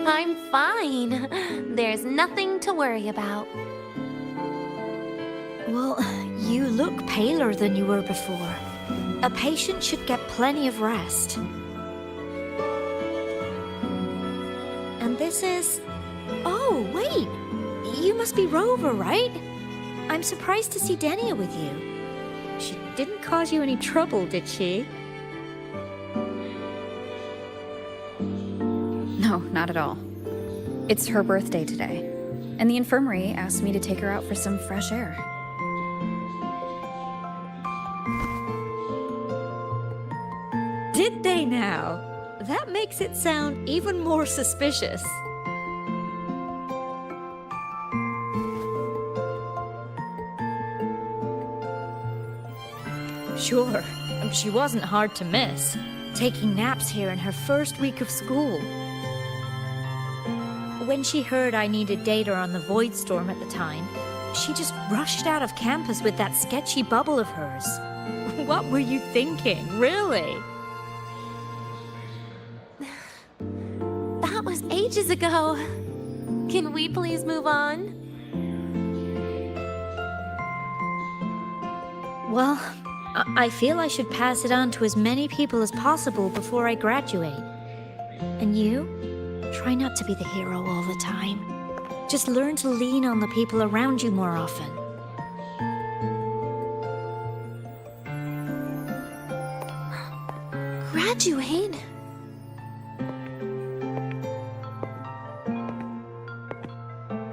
I'm fine. There's nothing to worry about. Well, you look paler than you were before. A patient should get plenty of rest. And this is... Oh, wait! You must be Rover, right? I'm surprised to see Denia with you. She didn't cause you any trouble, did she? No, not at all. It's her birthday today, and the infirmary asked me to take her out for some fresh air. Did they now? That makes it sound even more suspicious. Sure, she wasn't hard to miss, taking naps here in her first week of school. When she heard I needed data on the Void Storm at the time, she just rushed out of campus with that sketchy bubble of hers. What were you thinking, really? That was ages ago. Can we please move on? Well, I feel I should pass it on to as many people as possible before I graduate. And you? Try not to be the hero all the time. Just learn to lean on the people around you more often. Graduate?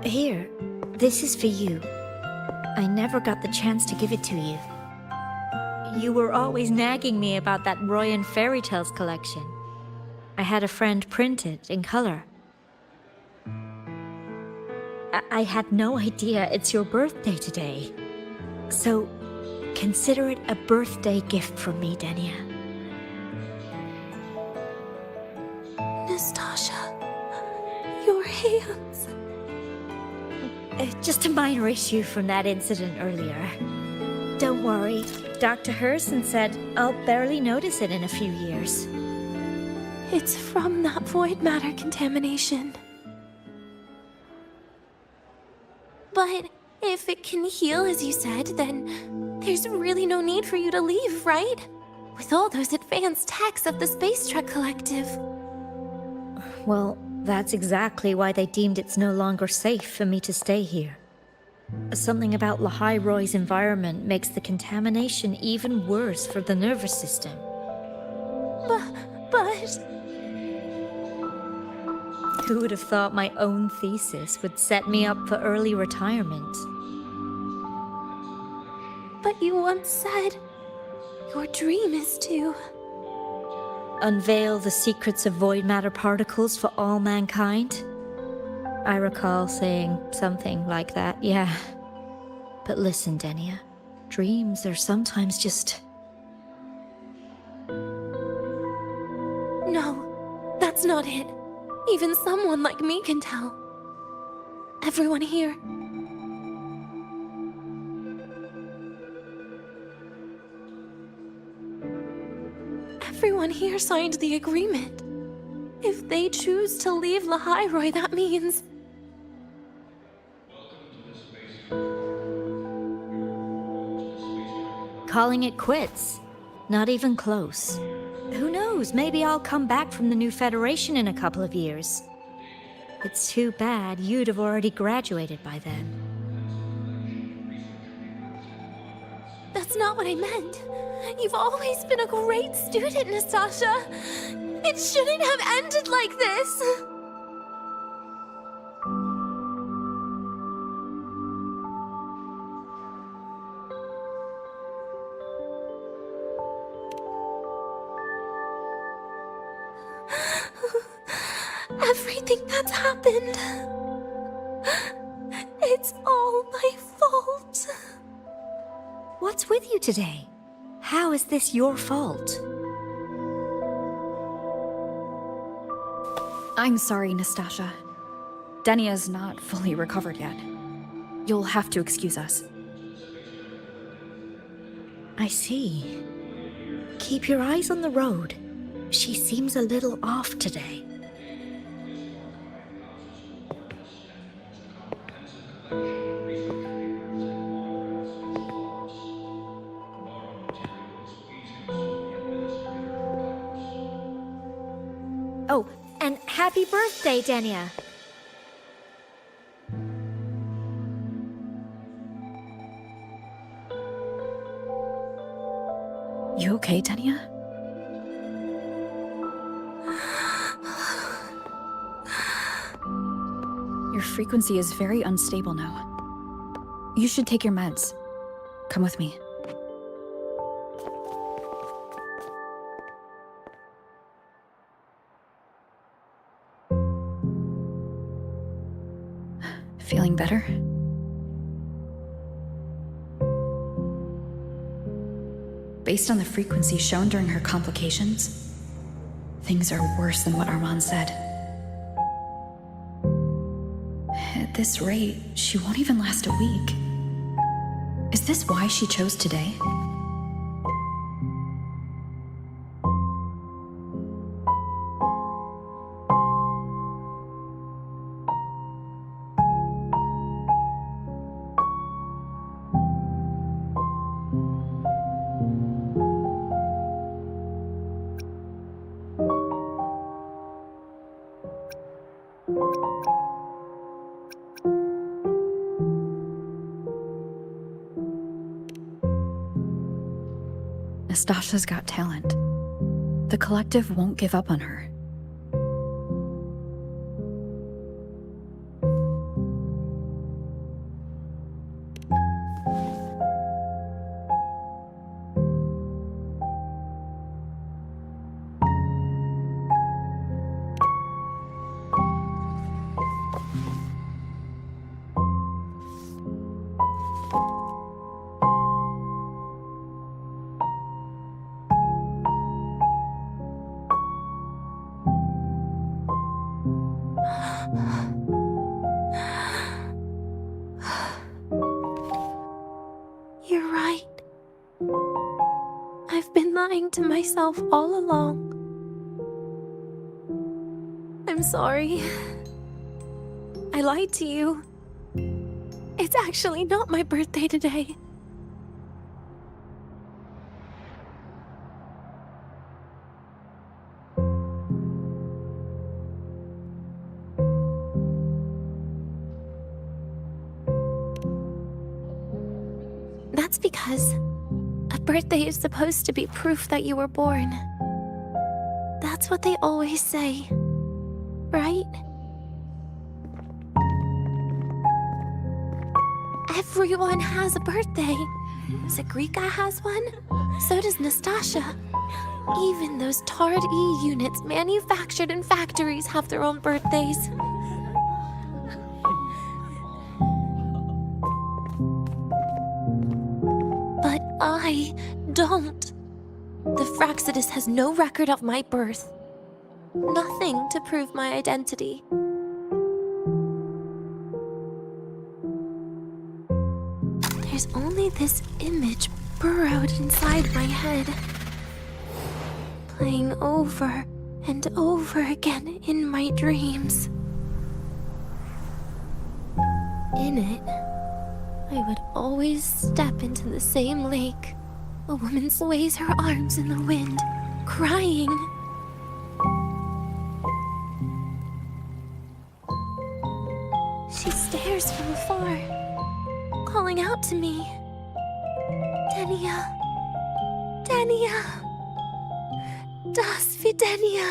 Here, this is for you. I never got the chance to give it to you. You were always nagging me about that Roy and Fairy Tales collection. I had a friend print it in color. I had no idea it's your birthday today. So, Consider it a birthday gift from me, Denia. Nastasha, your hands. Just a minor issue from that incident earlier. Don't worry, Dr. Herson said I'll barely notice it in a few years. It's from that void matter contamination. But if it can heal, as you said, then there's really no need for you to leave, right? With all those advanced techs of the Space Trek Collective. Well, that's exactly why they deemed it's no longer safe for me to stay here. Something about Lahai-Roy's environment makes the contamination even worse for the nervous system. But... Who would have thought my own thesis would set me up for early retirement? But you once said your dream is to... unveil the secrets of void matter particles for all mankind? I recall saying something like that, yeah. But listen, Denia, dreams are sometimes just... No, that's not it. Even someone like me can tell. Everyone here. Everyone here signed the agreement. If they choose to leave Lahai-Roy, that means... calling it quits. Not even close. Who knows, maybe I'll come back from the new Federation in a couple of years. It's too bad you'd have already graduated by then. That's not what I meant. You've always been a great student, Nastasha. It shouldn't have ended like this. Everything that's happened... it's all my fault. What's with you today? How is this your fault? I'm sorry, Nastasha. Denia's not fully recovered yet. You'll have to excuse us. I see. Keep your eyes on the road. She seems a little off today. Oh, and happy birthday, Denia! You okay, Denia? Your frequency is very unstable now. You should take your meds. Come with me. Feeling better? Based on the frequency shown during her complications, things are worse than what Armand said. At this rate, she won't even last a week. Is this why she chose today? Nastasha's got talent. The collective won't give up on her. lying to myself all along. I'm sorry. I lied to you. It's actually not my birthday today. That's because a birthday is supposed to be proof that you were born. That's what they always say, right? Everyone has a birthday. Segue has one, so does Nastasha. Even those tarred E units manufactured in factories have their own birthdays. But I don't. The Fraxidus has no record of my birth. Nothing to prove my identity. There's only this image burrowed inside my head, playing over and over again in my dreams. In it, I would always step into the same lake. A woman sways her arms in the wind, crying. She stares from afar, calling out to me. Denia. Denia. Das wie Denia.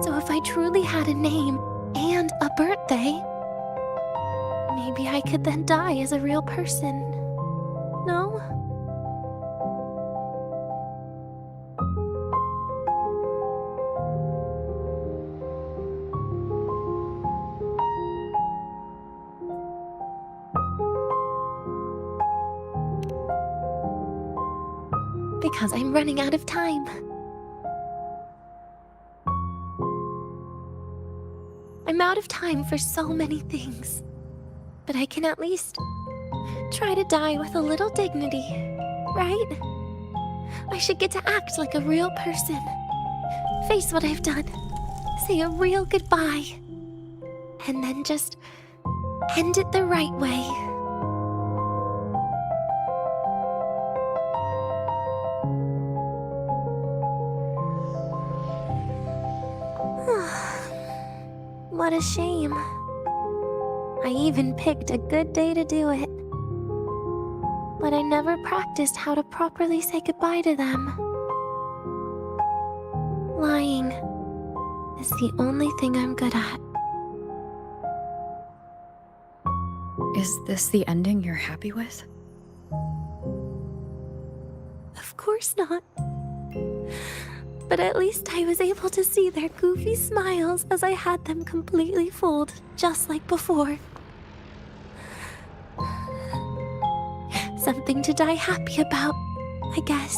So if I truly had a name and a birthday, maybe I could then die as a real person. No? Because I'm running out of time. I'm out of time for so many things. But I can at least try to die with a little dignity, right? I should get to act like a real person. Face what I've done. Say a real goodbye. And then just end it the right way. What a shame. I even picked a good day to do it. But I never practiced how to properly say goodbye to them. Lying is the only thing I'm good at. Is this the ending you're happy with? Of course not. But at least I was able to see their goofy smiles as I had them completely fooled, just like before. Something to die happy about, I guess.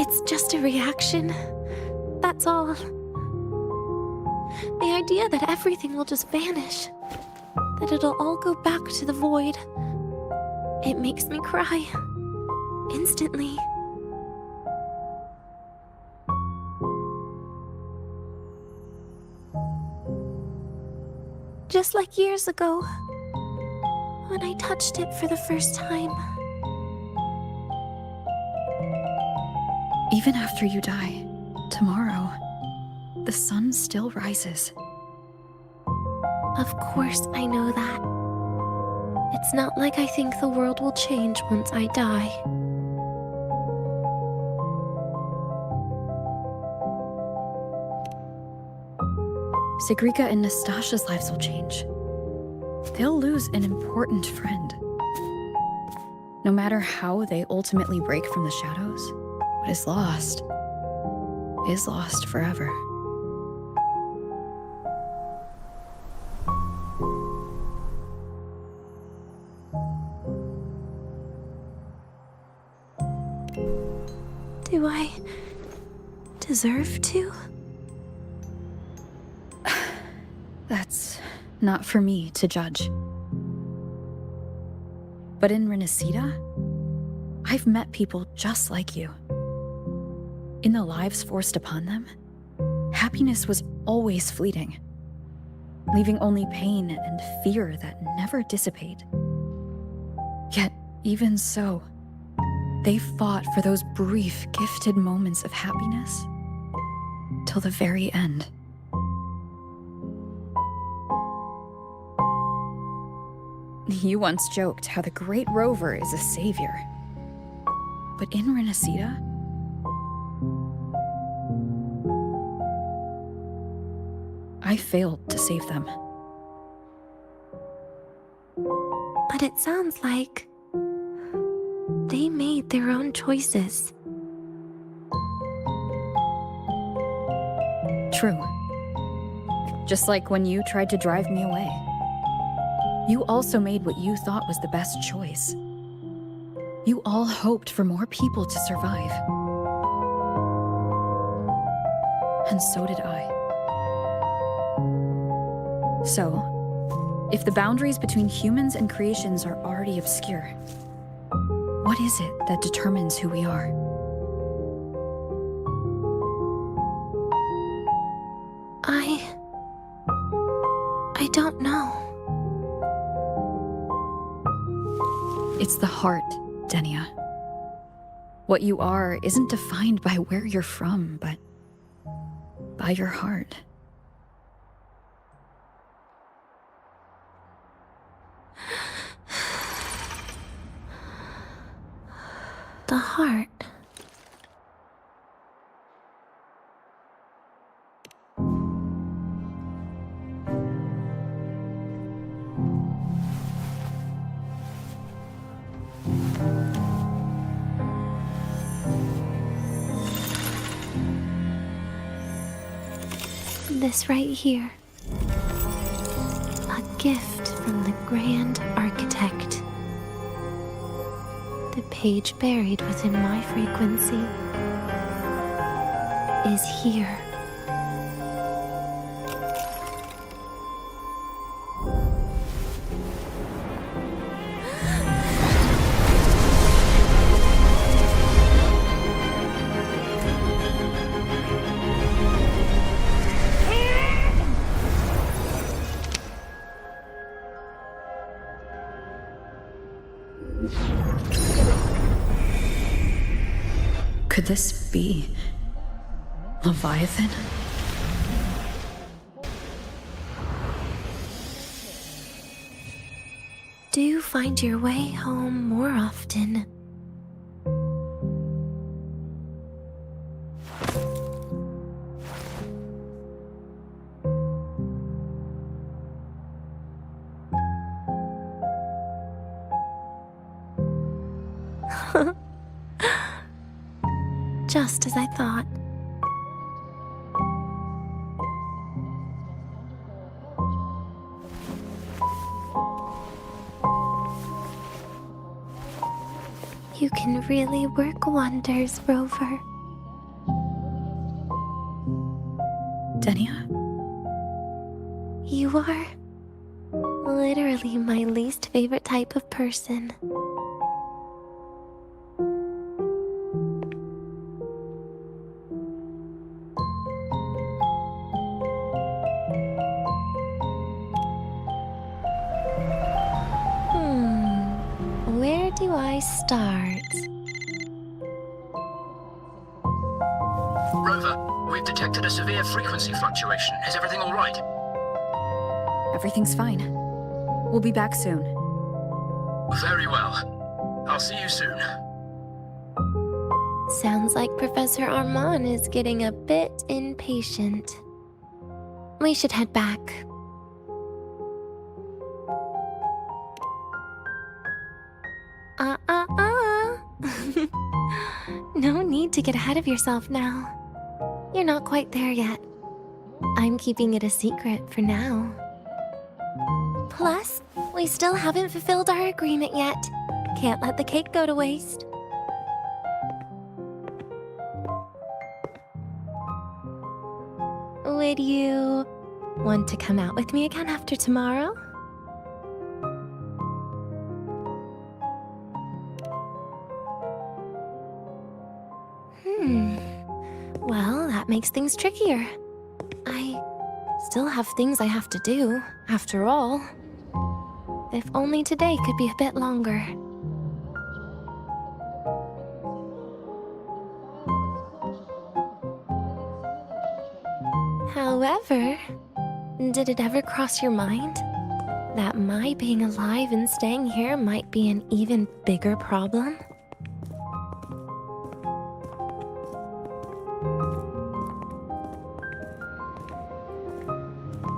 It's just a reaction. That's all. The idea that everything will just vanish, that it'll all go back to the void, it makes me cry. Instantly. Just like years ago, when I touched it for the first time. Even after you die, tomorrow, the sun still rises. Of course I know that. It's not like I think the world will change once I die. Segue and Nastasha's lives will change. They'll lose an important friend. No matter how they ultimately break from the shadows, what is lost forever. Do I deserve to? That's not for me to judge. But in Renacida, I've met people just like you. In the lives forced upon them, happiness was always fleeting, leaving only pain and fear that never dissipate. Yet, even so, they fought for those brief, gifted moments of happiness till the very end. You once joked how the great rover is a savior. But in Renacida, I failed to save them. But it sounds like they made their own choices. True. Just like when you tried to drive me away. You also made what you thought was the best choice. You all hoped for more people to survive. And so did I. So, if the boundaries between humans and creations are already obscure, what is it that determines who we are? I don't know. It's the heart, Denia. What you are isn't defined by where you're from, but by your heart. The heart. This right here. A gift from the Grand Architect. The page buried within my frequency is here. Could this be Leviathan? Do you find your way home more often? Just as I thought. You can really work wonders, Rover. Denia? You are literally my least favorite type of person. Where do I start? Rover, we've detected a severe frequency fluctuation. Is everything all right? Everything's fine. We'll be back soon. Very well. I'll see you soon. Sounds like Professor Armand is getting a bit impatient. We should head back. No need to get ahead of yourself now. You're not quite there yet. I'm keeping it a secret for now. Plus, we still haven't fulfilled our agreement yet. Can't let the cake go to waste. Would you want to come out with me again after tomorrow? Well, that makes things trickier. I still have things I have to do, after all. If only today could be a bit longer. However, did it ever cross your mind that my being alive and staying here might be an even bigger problem?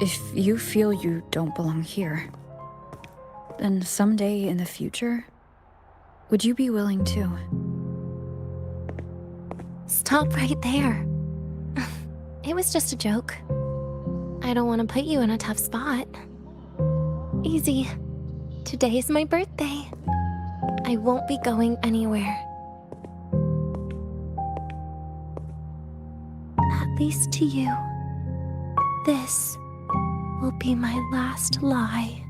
If you feel you don't belong here, then someday in the future, would you be willing to? Stop right there. It was just a joke. I don't want to put you in a tough spot. Easy. Today is my birthday. I won't be going anywhere. At least to you. This will be my last lie.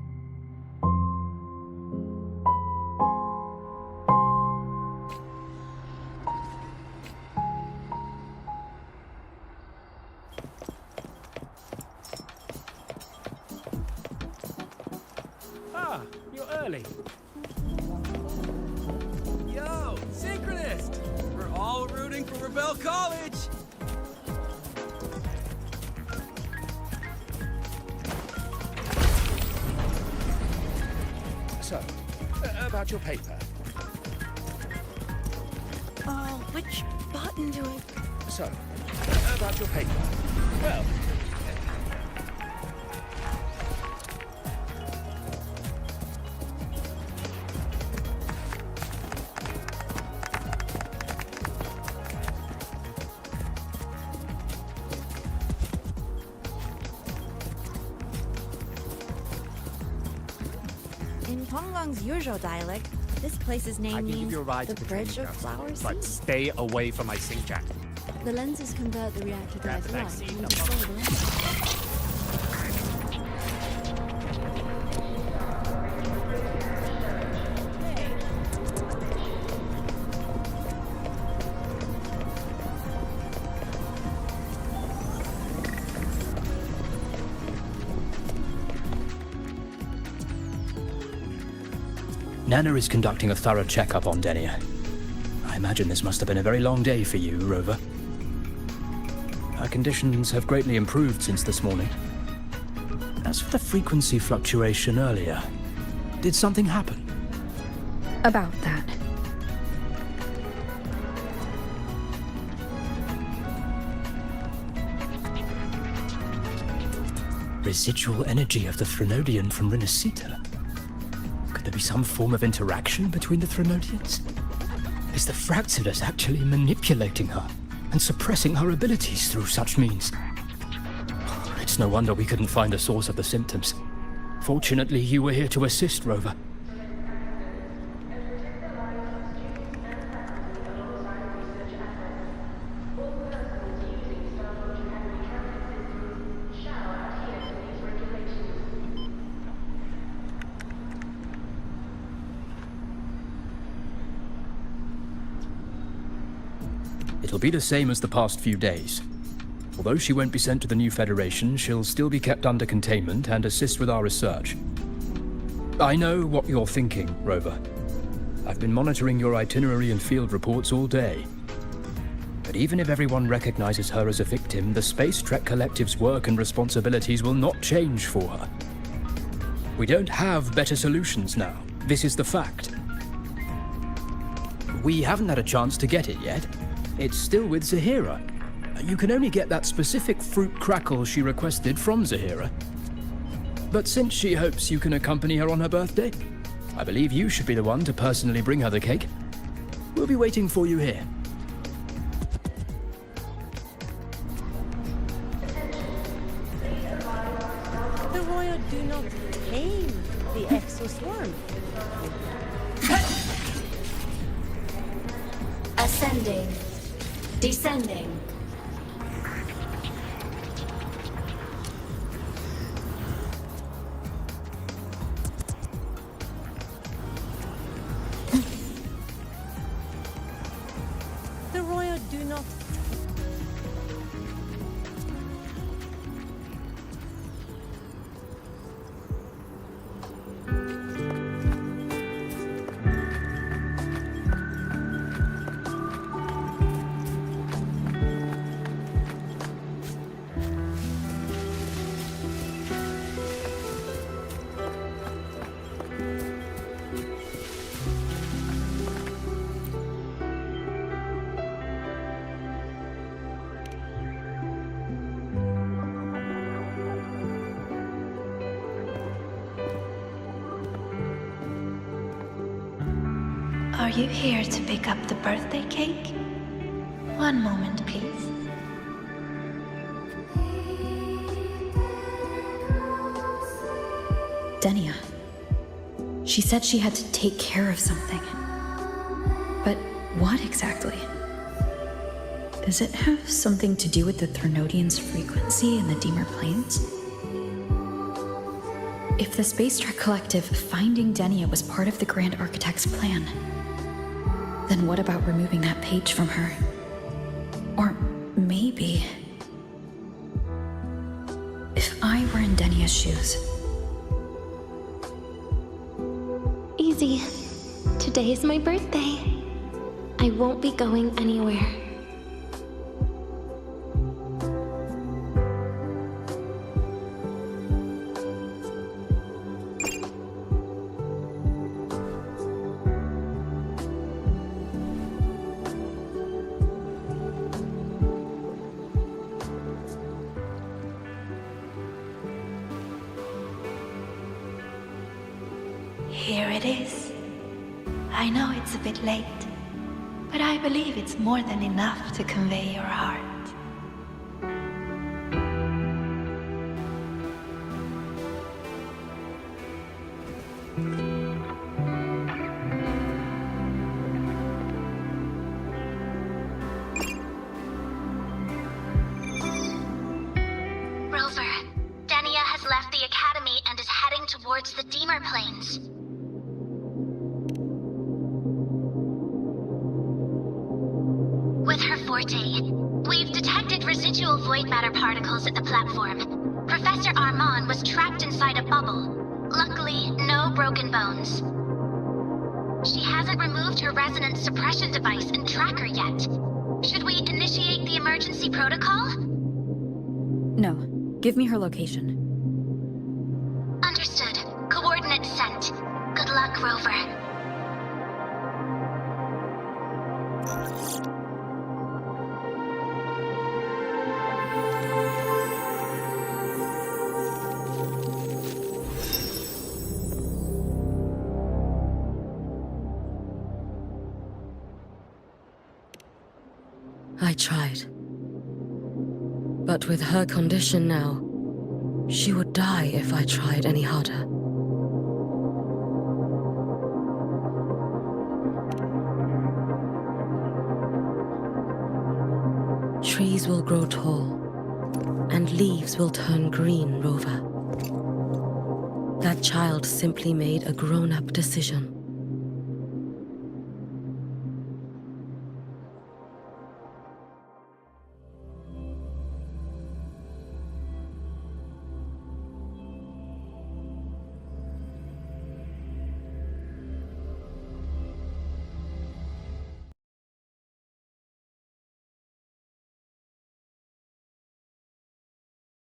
Ah, you're early. Yo, synchronist! We're all rooting for Rebel College! So, about your paper. Oh, which button do I... So, about your paper. Well... In Ponglong's usual dialect, this place's name I can give means you a ride the to the bridge training of grounds, flowers. but stay away from my sink jack. The lenses convert the reactor Grab drive the back light seat, into I'm solid light. Nana is conducting a thorough checkup on Denia. I imagine this must have been a very long day for you, Rover. Her conditions have greatly improved since this morning. As for the frequency fluctuation earlier, did something happen? About that. Residual energy of the Threnodian from Renacita. Could there be some form of interaction between the Threnodians? Is the Fractidus actually manipulating her and suppressing her abilities through such means? It's no wonder we couldn't find the source of the symptoms. Fortunately, you were here to assist, Rover. It'll be the same as the past few days. Although she won't be sent to the new Federation, she'll still be kept under containment and assist with our research. I know what you're thinking, Rover. I've been monitoring your itinerary and field reports all day. But even if everyone recognizes her as a victim, the Space Trek Collective's work and responsibilities will not change for her. We don't have better solutions now. This is the fact. We haven't had a chance to get it yet. It's still with Zahira. You can only get that specific fruit crackle she requested from Zahira. But since she hopes you can accompany her on her birthday, I believe you should be the one to personally bring her the cake. We'll be waiting for you here. The Royal do not tame the exoswarm. Ascending. Descending. you here to pick up the birthday cake? One moment, please. Denia. She said she had to take care of something. But what exactly? Does it have something to do with the Threnodian's frequency in the Deemer Plains? If the Space Trek Collective finding Denia was part of the Grand Architect's plan, then what about removing that page from her? Or maybe... if I were in Denia's shoes... Easy. Today's my birthday. I won't be going anywhere. Here it is. I know it's a bit late, but I believe it's more than enough to convey your heart. Rover, Denia has left the Academy and is heading towards the Deemer Plains. With her forte, we've detected residual void matter particles at the platform. Professor Armand was trapped inside a bubble. Luckily, no broken bones. She hasn't removed her resonance suppression device and tracker yet. Should we initiate the emergency protocol? No. Give me her location. Understood. Coordinates sent. Good luck, Rover. I tried. But with her condition now, she would die if I tried any harder. Trees will grow tall, and leaves will turn green, Rover. That child simply made a grown-up decision.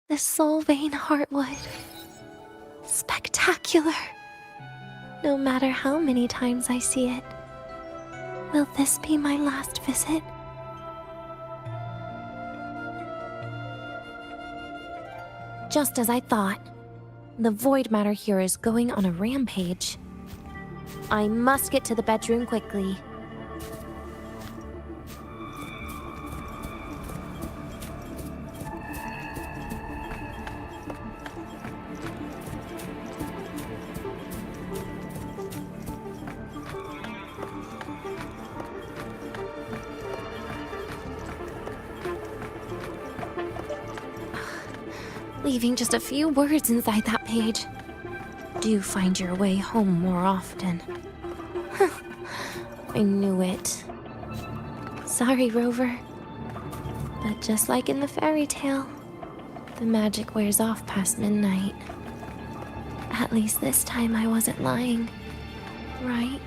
The Soul Vein Heartwood. Spectacular. No matter how many times I see it. Will this be my last visit? Just as I thought. The void matter here is going on a rampage. I must get to the bedroom quickly. Leaving just a few words inside that page. Do find your way home more often. I knew it. Sorry, Rover. But just like in the fairy tale, the magic wears off past midnight. At least this time I wasn't lying, right?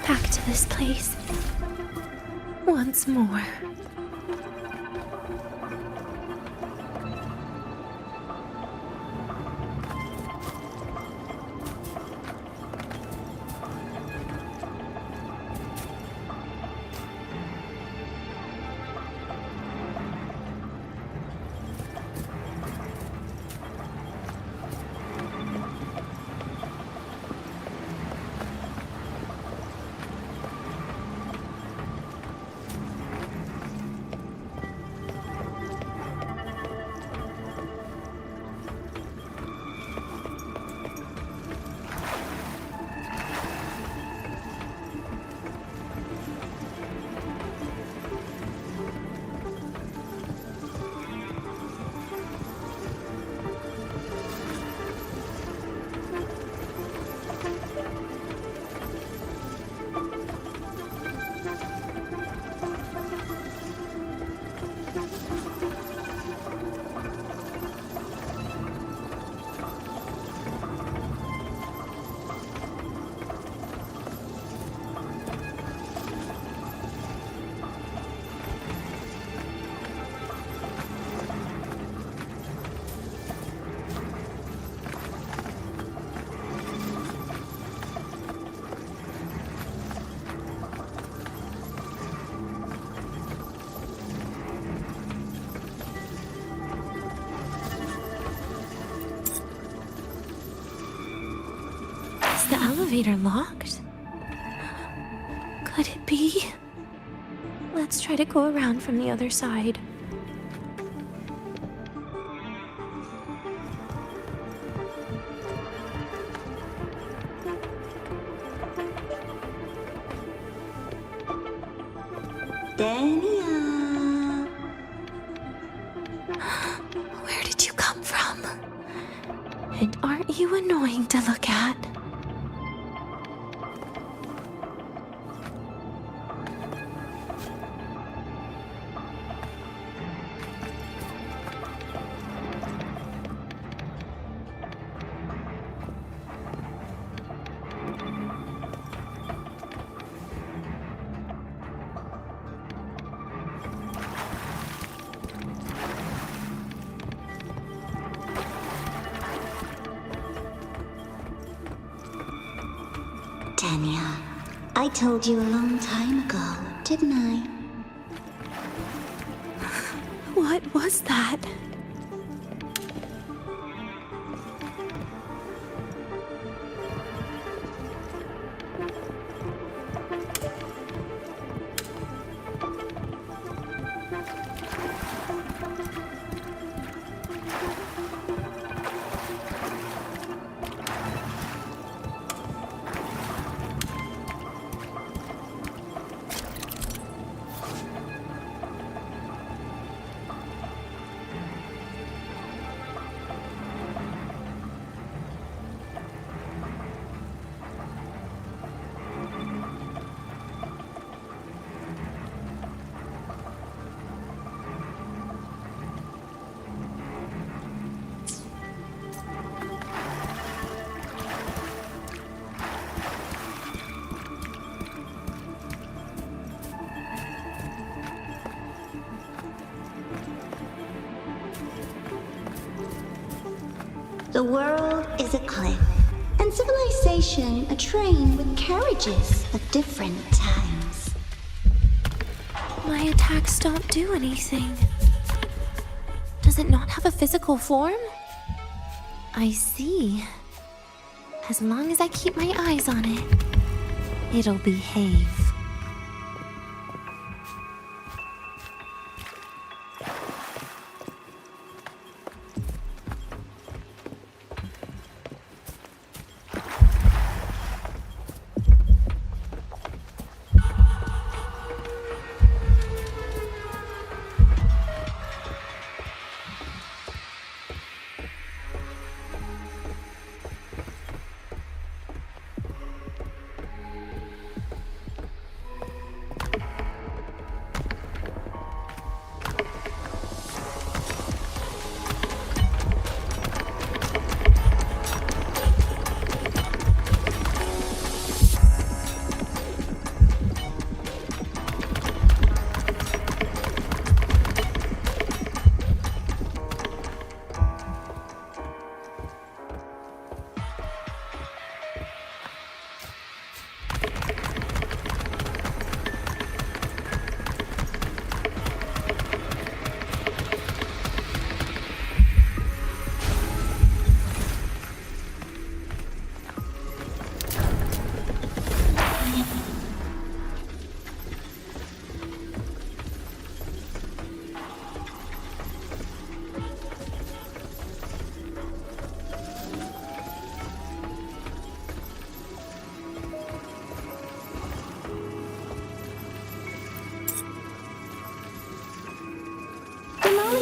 Back to this place. Once more. The elevator locked? Could it be? Let's try to go around from the other side. Denia. Where did you come from? And aren't you annoying to look at? Denia, I told you a long time ago, didn't I? What was that? The world is a cliff, and civilization a train with carriages of different times. My attacks don't do anything. Does it not have a physical form? I see. As long as I keep my eyes on it, it'll behave.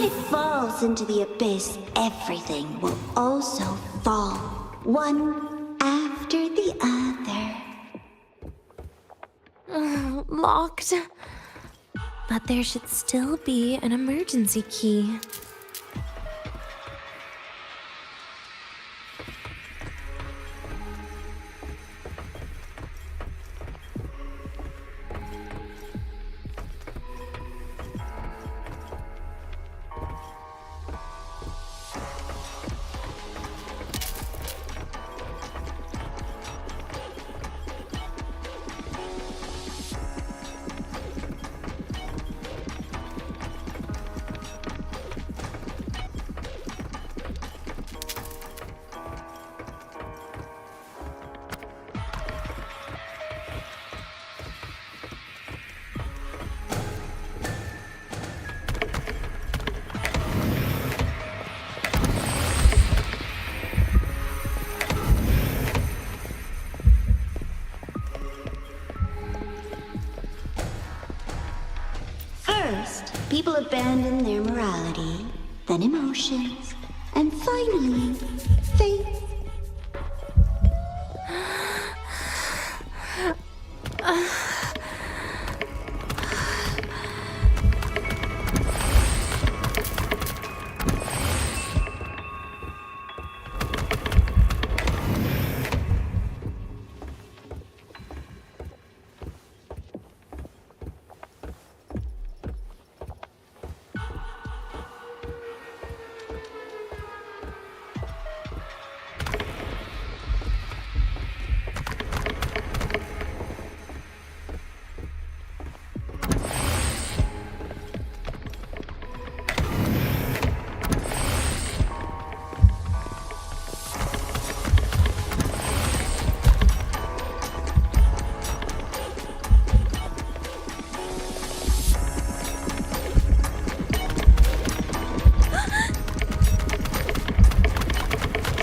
it falls into the abyss, everything will also fall, one after the other. Locked. But there should still be an emergency key. First, people abandon their morality, then emotions, and finally, faith.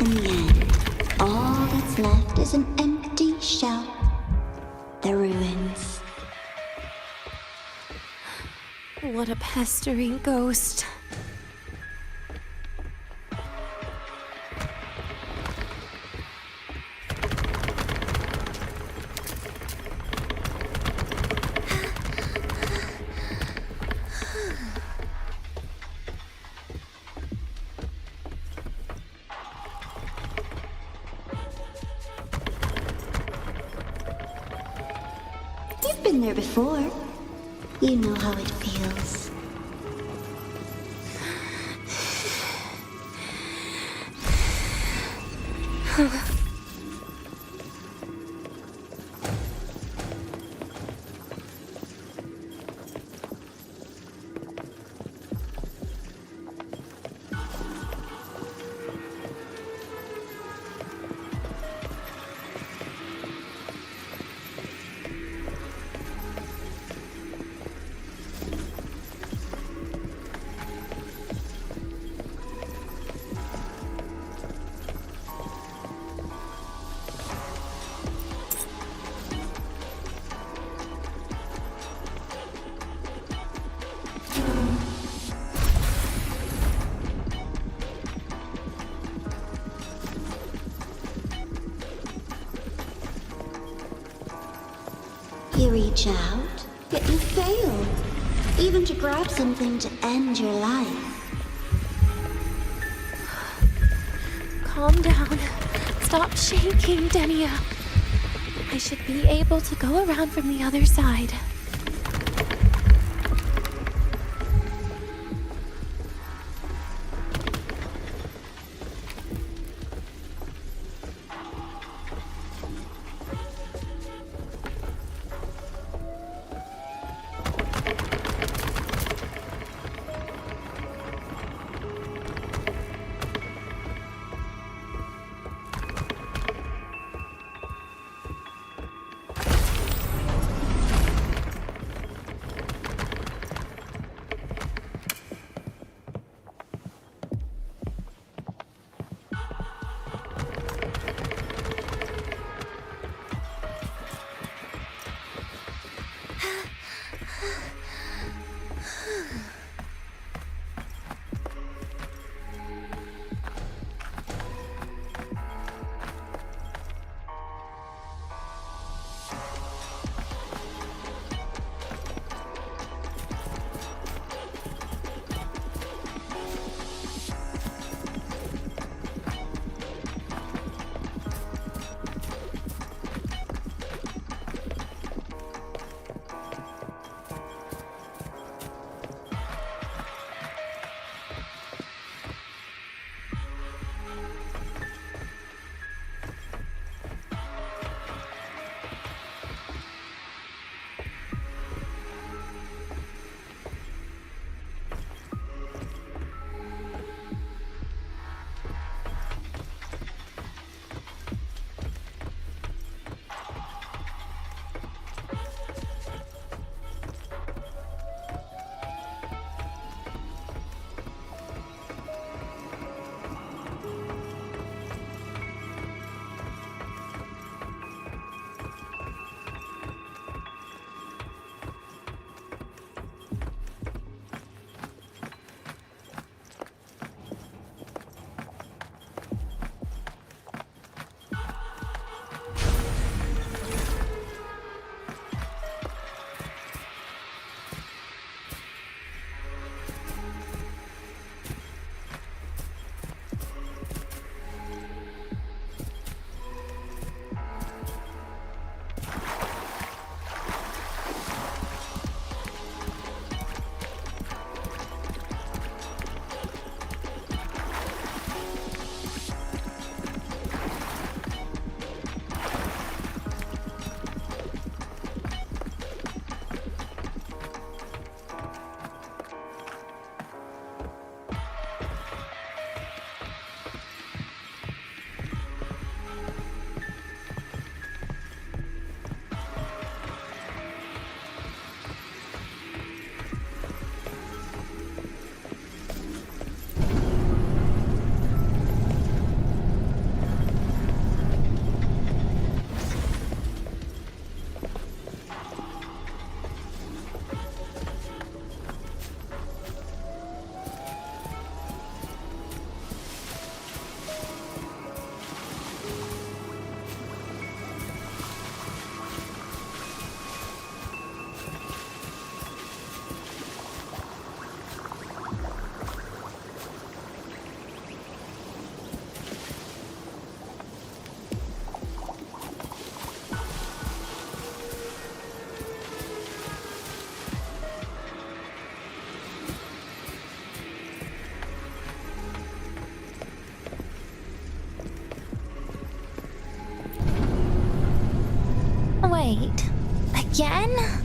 In the end, all that's left is an empty shell. The ruins. What a pestering ghost. You've been there before. You know how it feels. You reach out, yet you fail. Even to grab something to end your life. Calm down. Stop shaking, Denia. I should be able to go around from the other side. Wait, again?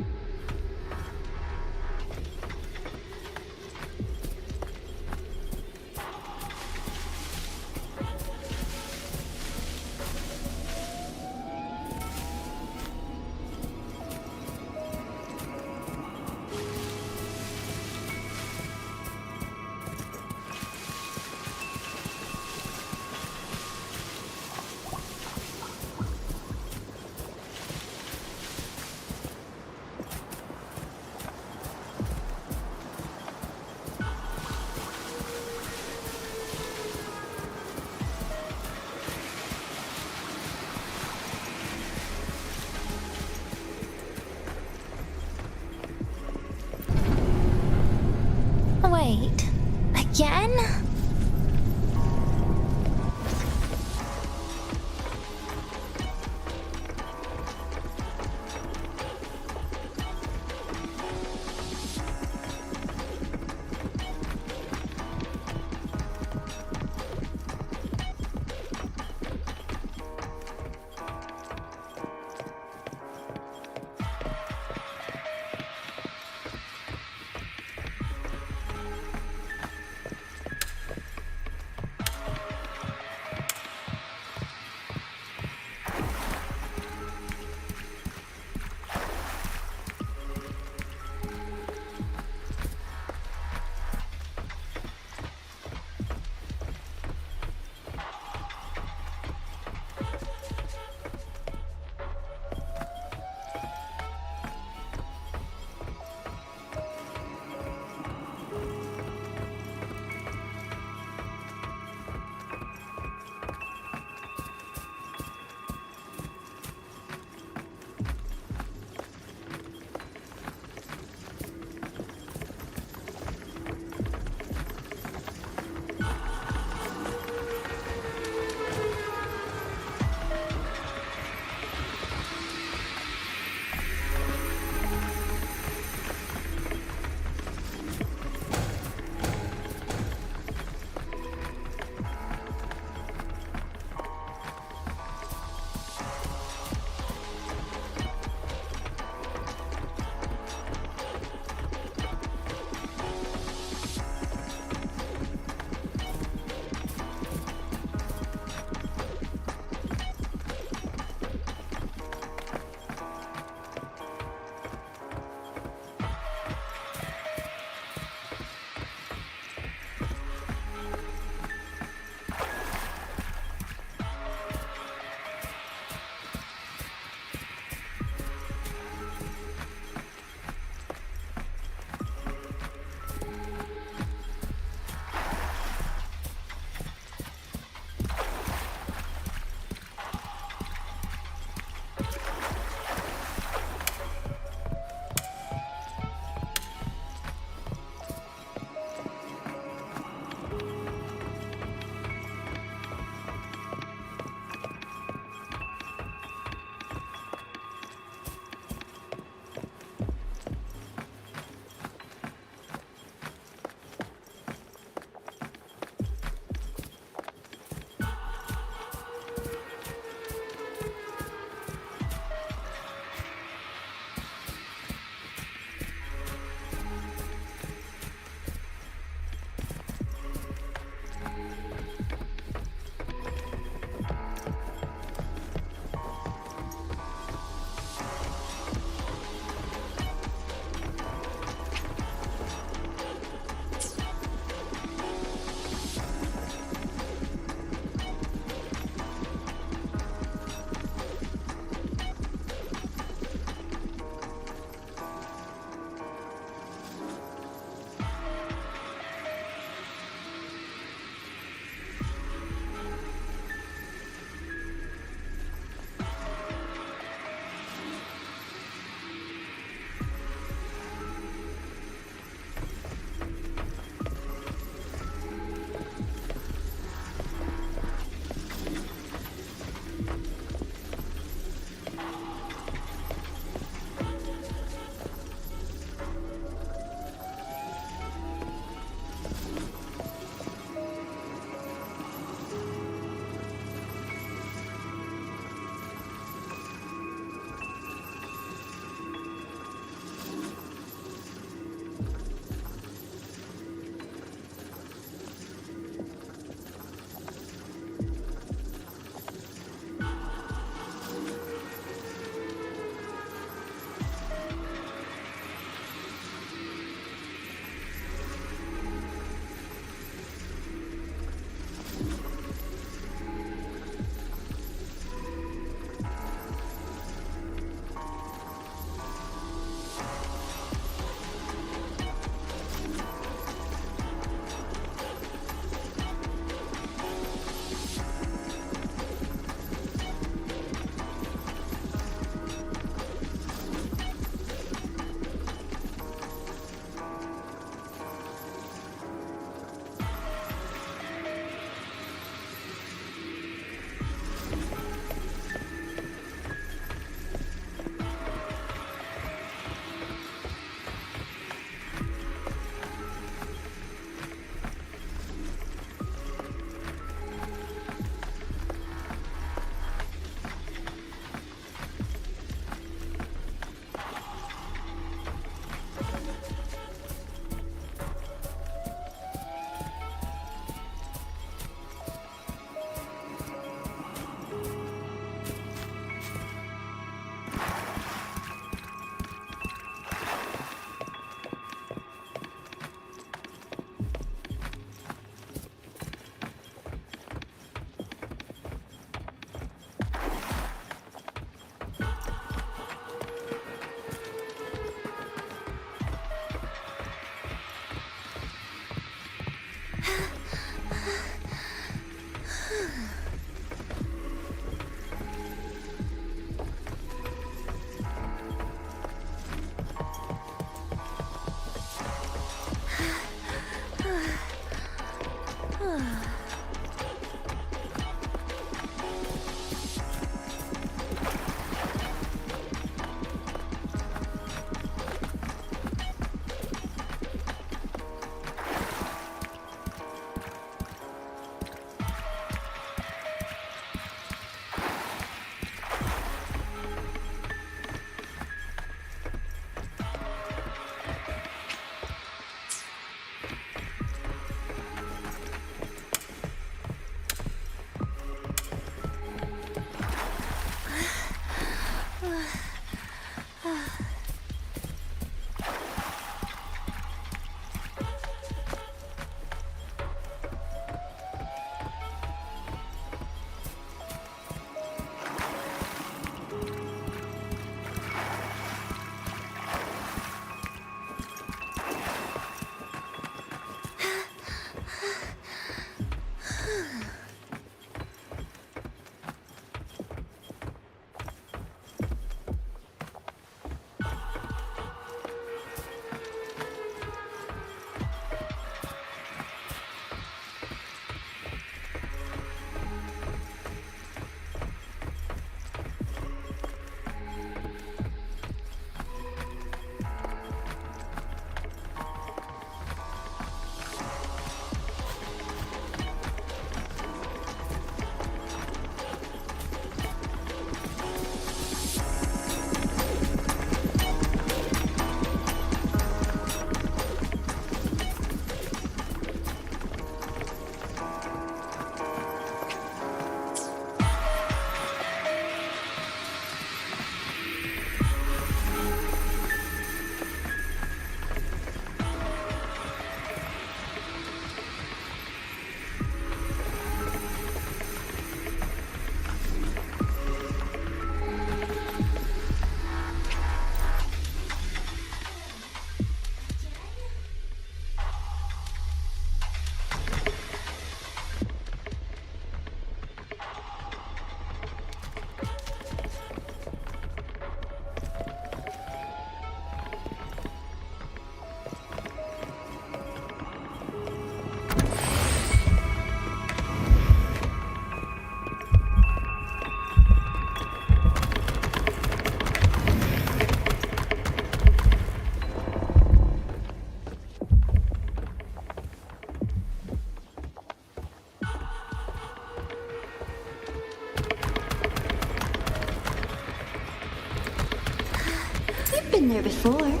been there before.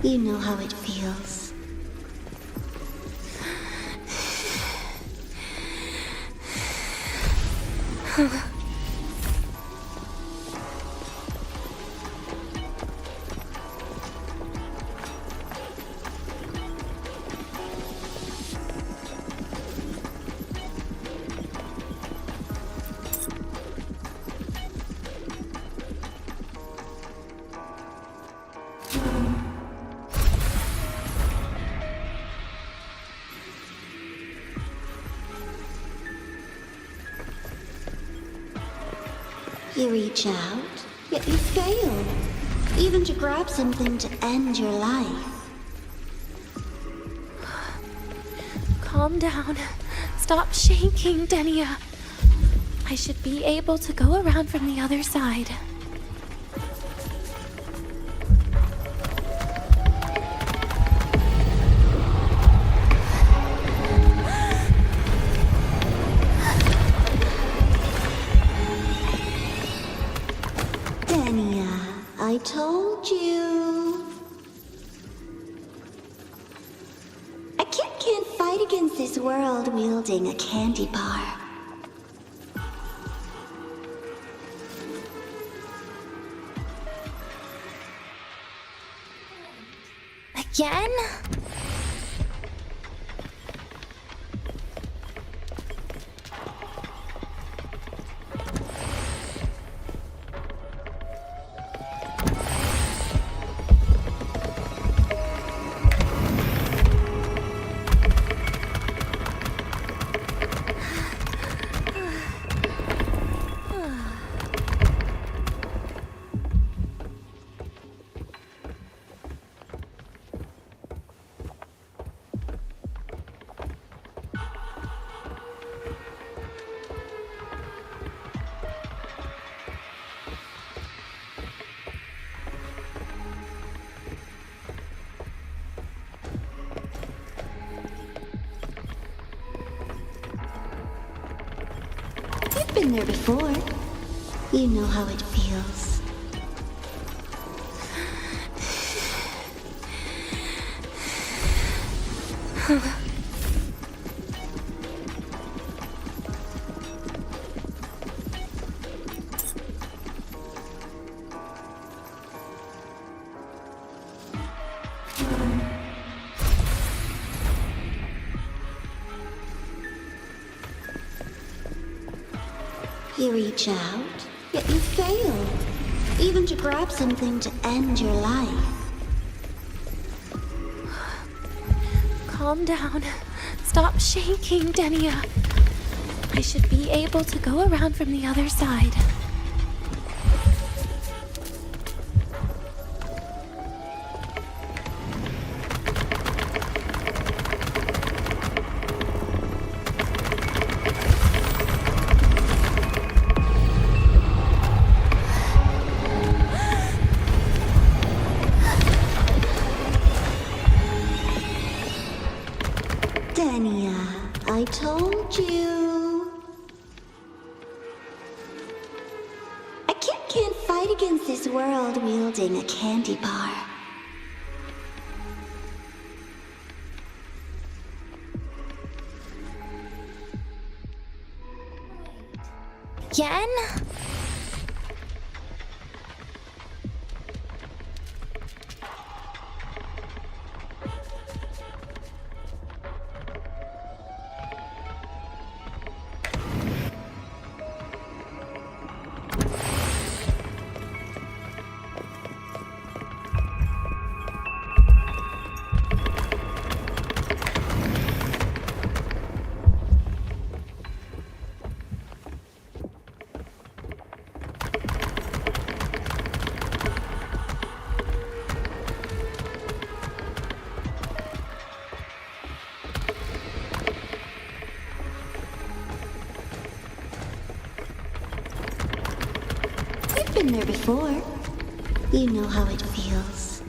You know how it feels. You reach out, yet you fail. Even to grab something to end your life. Calm down. Stop shaking, Denia. I should be able to go around from the other side. Denia, I told you. A kid can't fight against this world wielding a candy bar. Again? You've been there before. You know how it feels. You reach out, yet you fail. Even to grab something to end your life. Calm down. Stop shaking, Denia. I should be able to go around from the other side. Denia, I told you. A kid can't fight against this world wielding a candy bar. Again? You've been there before. You know how it feels.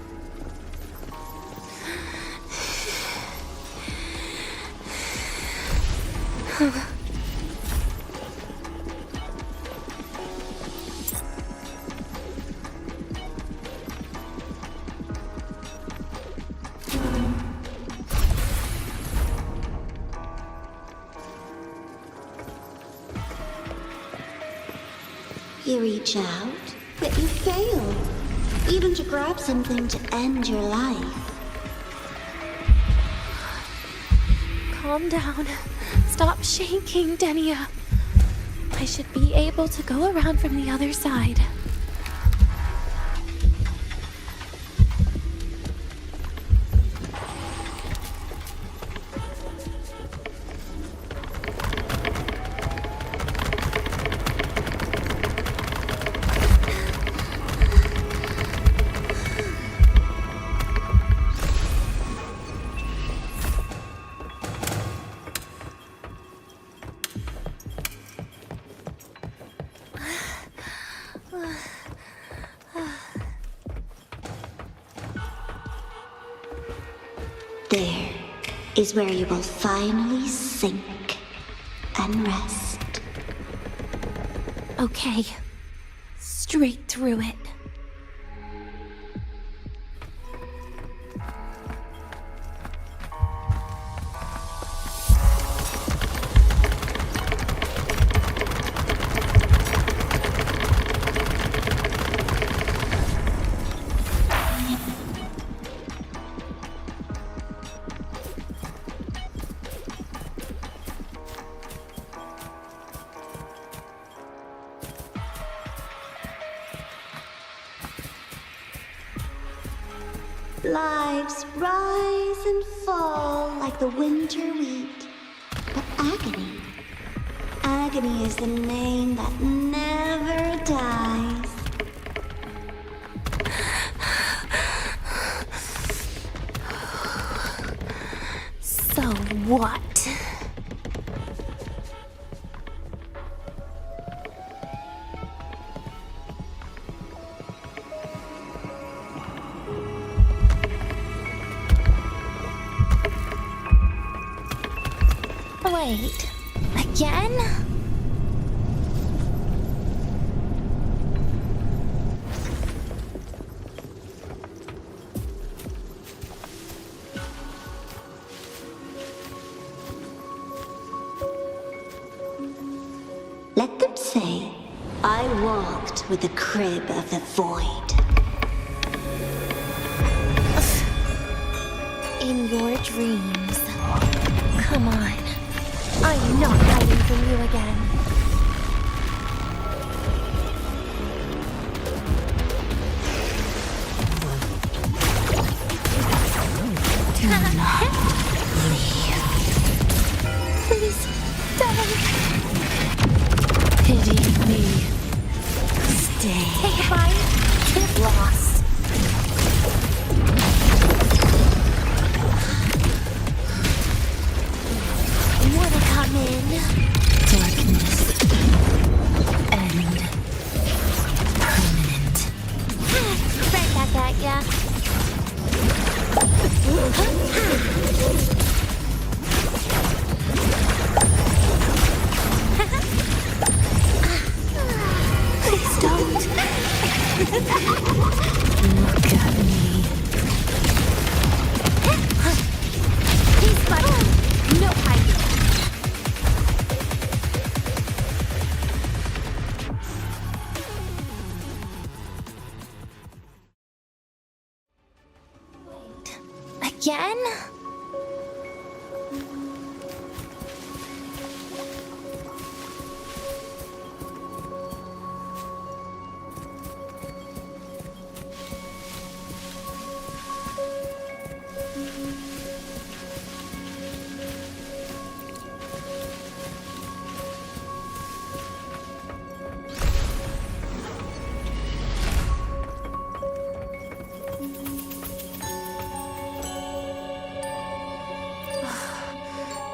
You reach out, but you fail. Even to grab something to end your life. Calm down. Stop shaking, Denia. I should be able to go around from the other side. There is where you will finally sink and rest. Okay. Straight through it. Lives rise and fall like the winter wheat. But agony. Agony is the name that never dies. So what? Wait, again? Let them say, I walked with the crib of the void. In your dreams. Come on. I'm not hiding from you again. Do not leave. Please don't. Pity me. Stay. Take a bite. Get lost. Wanna come in? Darkness. End. Permanent. Right back at ya. Please don't. Look at me. He's funny. No hiding. Again?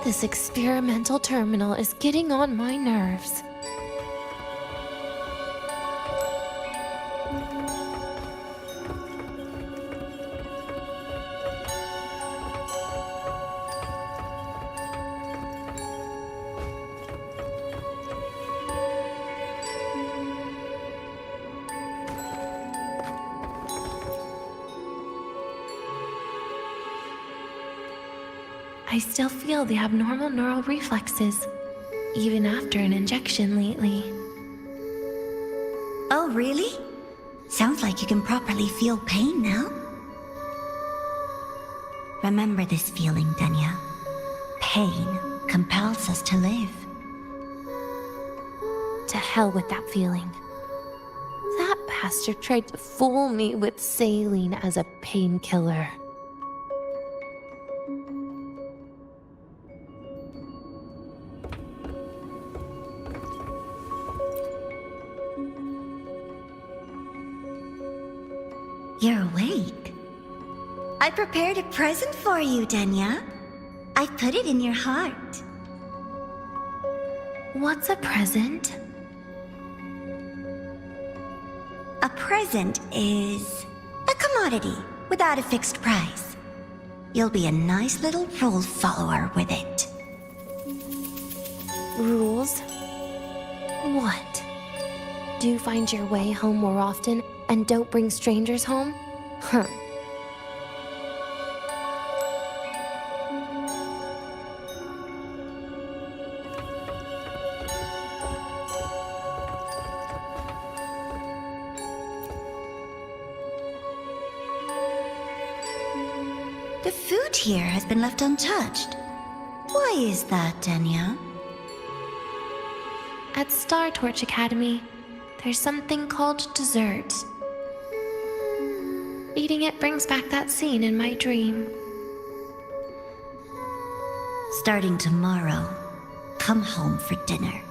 This experimental terminal is getting on my nerves. I still feel the abnormal neural reflexes, even after an injection lately. really? Sounds like you can properly feel pain now. Remember this feeling, Denia. Pain compels us to live. To hell with that feeling. That bastard tried to fool me with saline as a painkiller. You're awake. I prepared a present for you, Denia. I put it in your heart. What's a present? A present is a commodity without a fixed price. You'll be a nice little rule follower with it. Rules? What? Do you find your way home more often and don't bring strangers home? Huh. The food here has been left untouched. Why is that, Denia? At Star Torch Academy, there's something called dessert. Eating it brings back that scene in my dream. Starting tomorrow, come home for dinner.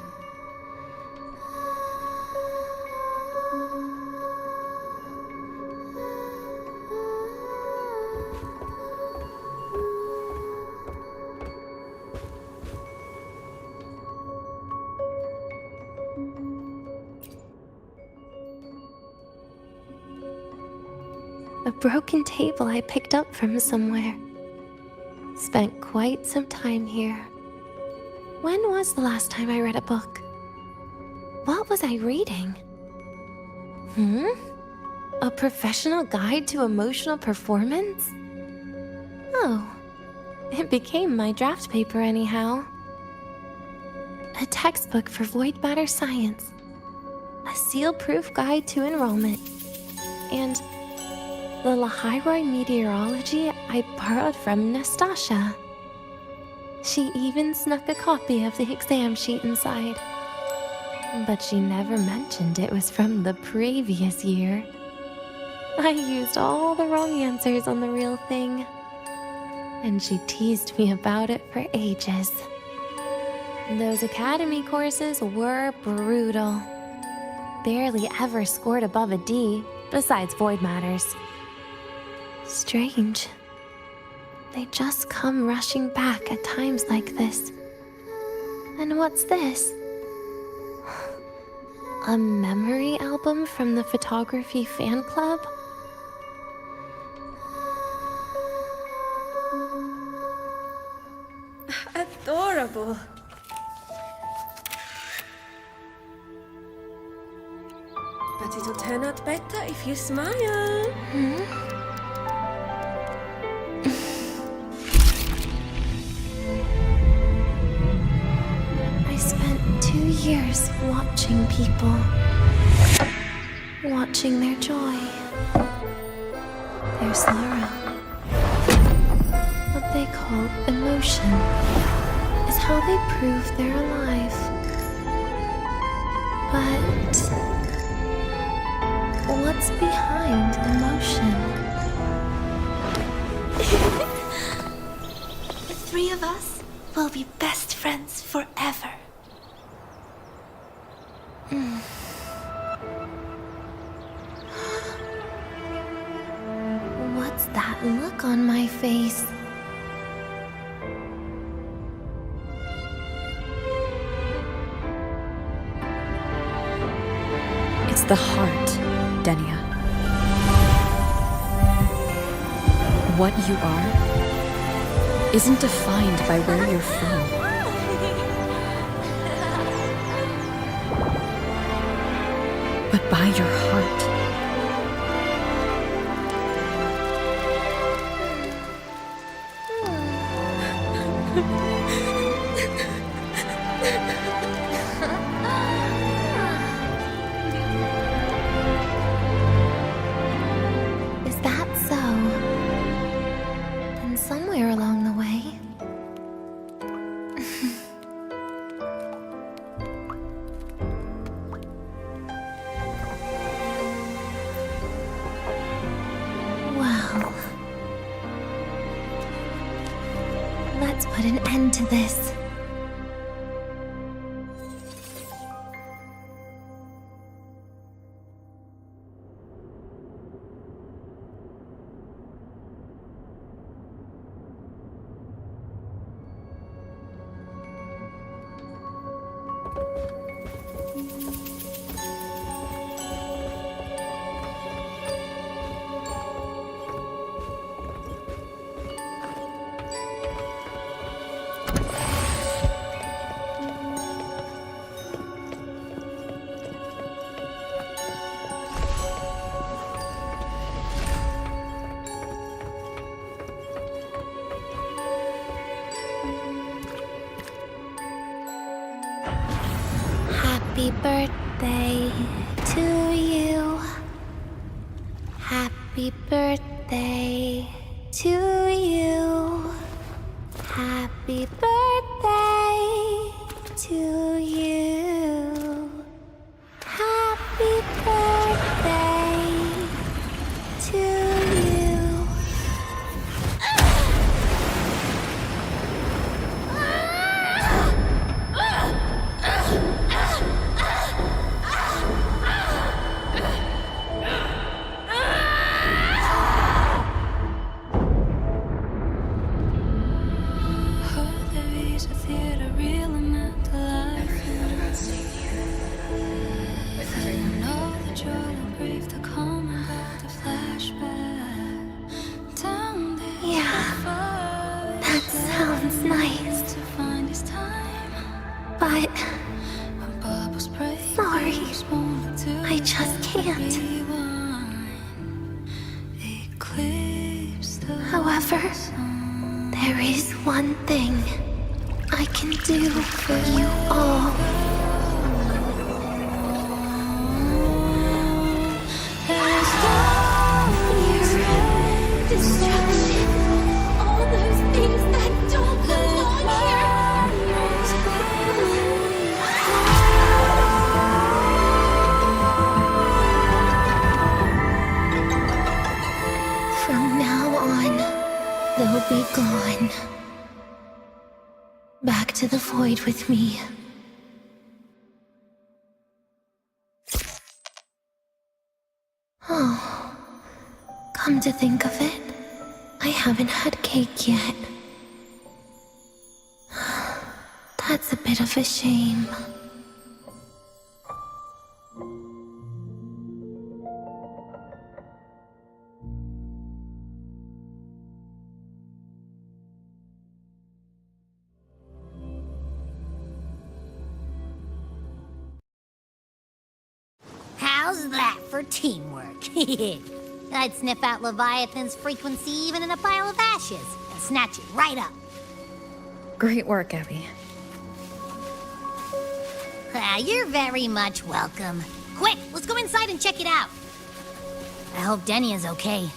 A broken table I picked up from somewhere. Spent quite some time here. When was the last time I read a book? What was I reading? A professional guide to emotional performance? Oh, it became my draft paper anyhow. A textbook for void matter science. A seal-proof guide to enrollment. And the Lahairoi meteorology I borrowed from Nastasha. She even snuck a copy of the exam sheet inside. But she never mentioned it was from the previous year. I used all the wrong answers on the real thing. And she teased me about it for ages. Those academy courses were brutal. Barely ever scored above a D, besides void matters. Strange. They just come rushing back at times like this. And what's this? A memory album from the photography fan club? Adorable. But it'll turn out better if you smile. I spent 2 years watching people. Watching their joy. Their sorrow. What they call emotion is how they prove they're alive. But what's behind emotion? The three of us will be best friends forever. What's that look on my face? It's the heart, Denia. What you are isn't defined by where you're from. But by your heart. Let's put an end to this. Happy birthday to you. Happy birthday to you. Happy birthday to you. Happy birthday to you. But... sorry. I just can't. However, there is one thing I can do for you all. Destruction. All those things that don't belong here. From now on, they'll be gone. Back to the void with me. Oh, come to think of it, I haven't had cake yet. That's a bit of a shame. How's that for teamwork? I'd sniff out Leviathan's frequency even in a pile of ashes and snatch it right up. Great work, Abby. You're very much welcome. Quick, let's go inside and check it out. I hope Denia's okay.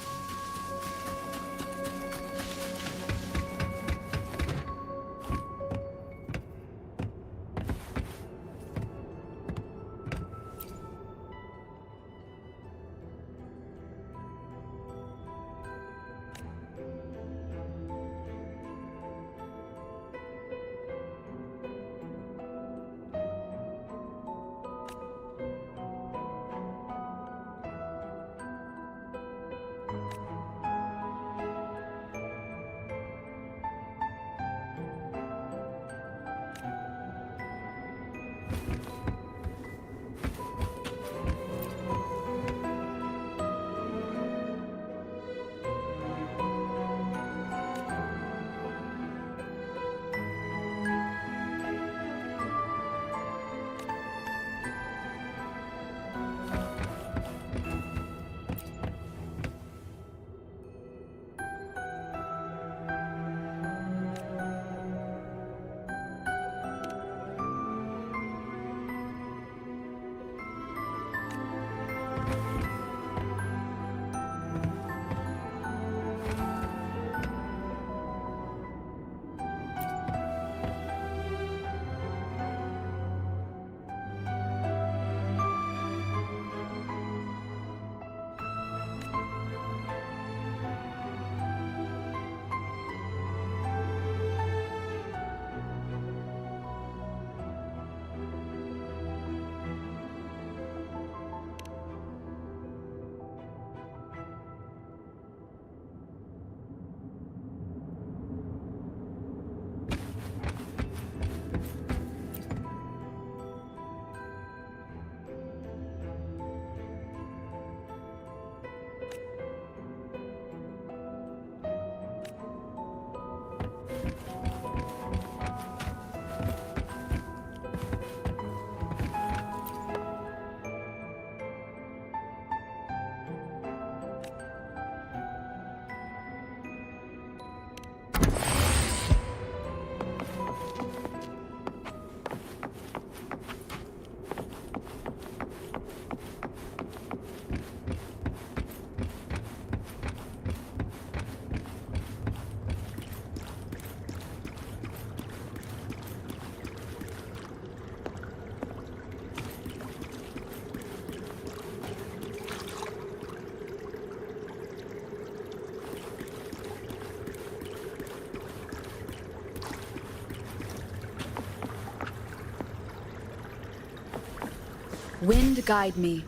Wind guide me.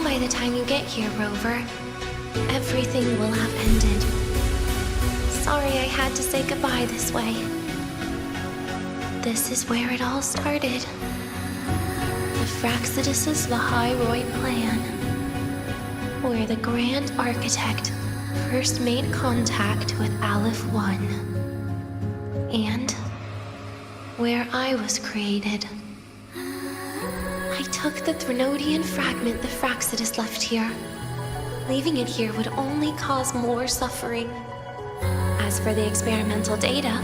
By the time you get here, Rover, everything will have ended. Sorry I had to say goodbye this way. This is where it all started. The Fraxidus' Lahairoi plan, where the Grand Architect first made contact with Aleph 1, and where I was created. I took the Threnodian fragment the Fraxidus left here. Leaving it here would only cause more suffering. As for the experimental data,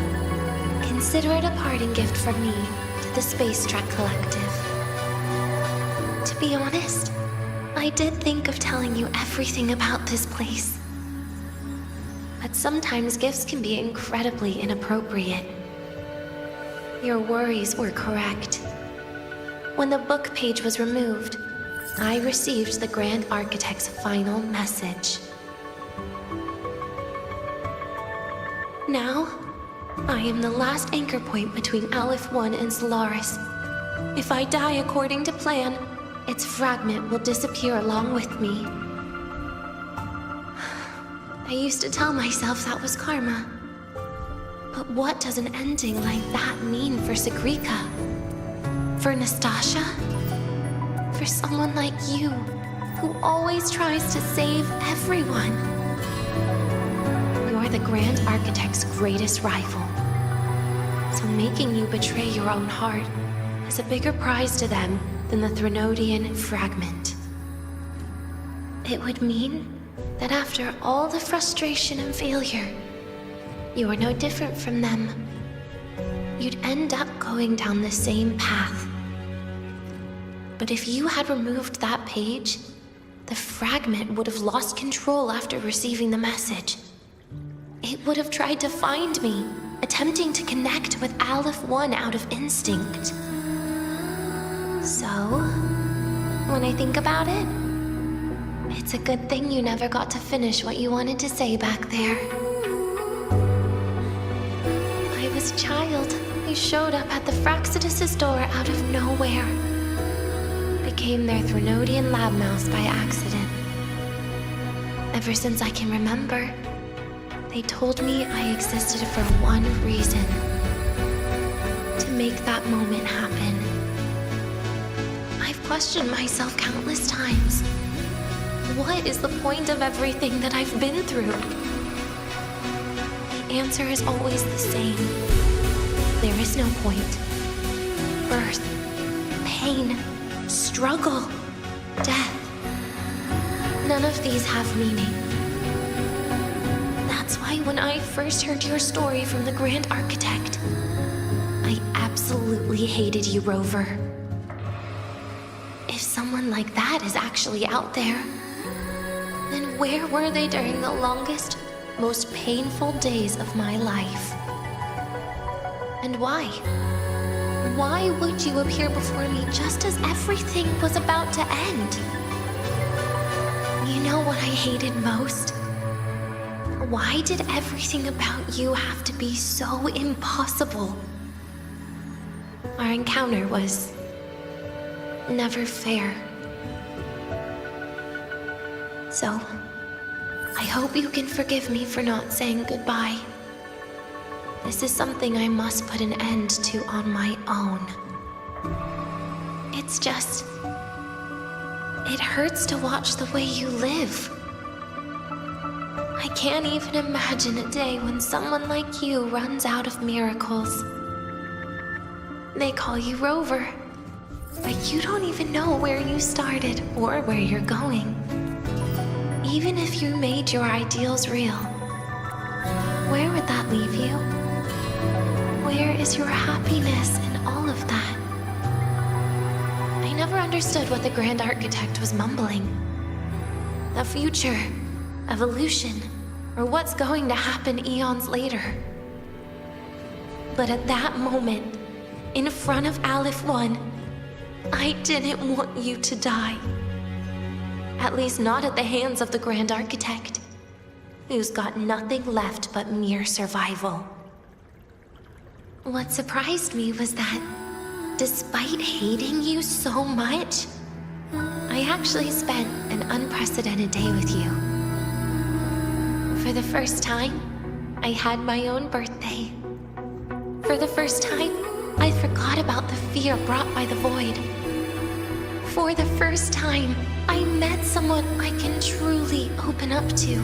consider it a parting gift from me to the Space Trek Collective. To be honest, I did think of telling you everything about this place. But sometimes gifts can be incredibly inappropriate. Your worries were correct. When the book page was removed, I received the Grand Architect's final message. Now, I am the last anchor point between Aleph 1 and Solaris. If I die according to plan, its fragment will disappear along with me. I used to tell myself that was karma. But what does an ending like that mean for Segrika? For Nastasia? For someone like you, who always tries to save everyone? You're the Grand Architect's greatest rival. So making you betray your own heart is a bigger prize to them than the Threnodian fragment. It would mean that after all the frustration and failure, you are no different from them. You'd end up going down the same path. But if you had removed that page, the fragment would have lost control after receiving the message. It would have tried to find me, attempting to connect with Aleph 1 out of instinct. So, when I think about it, it's a good thing you never got to finish what you wanted to say back there. I was a child who showed up at the Fraxidus' door out of nowhere. Became their Threnodian lab mouse by accident. Ever since I can remember, they told me I existed for one reason. To make that moment happen. I've questioned myself countless times. What is the point of everything that I've been through? The answer is always the same. There is no point. Birth, pain, struggle, death. None of these have meaning. That's why when I first heard your story from the Grand Architect, I absolutely hated you, Rover. If someone like that is actually out there, then where were they during the longest, most painful days of my life? And why? Why would you appear before me just as everything was about to end? You know what I hated most? Why did everything about you have to be so impossible? Our encounter was never fair. So, I hope you can forgive me for not saying goodbye. This is something I must put an end to on my own. It's just... it hurts to watch the way you live. I can't even imagine a day when someone like you runs out of miracles. They call you Rover, but you don't even know where you started or where you're going. Even if you made your ideals real, where would that leave you? Where is your happiness in all of that? I never understood what the Grand Architect was mumbling. The future, evolution, or what's going to happen eons later. But at that moment, in front of Aleph 1, I didn't want you to die. At least not at the hands of the Grand Architect, who's got nothing left but mere survival. What surprised me was that, despite hating you so much, I actually spent an unprecedented day with you. For the first time, I had my own birthday. For the first time, I forgot about the fear brought by the void. For the first time, I met someone I can truly open up to.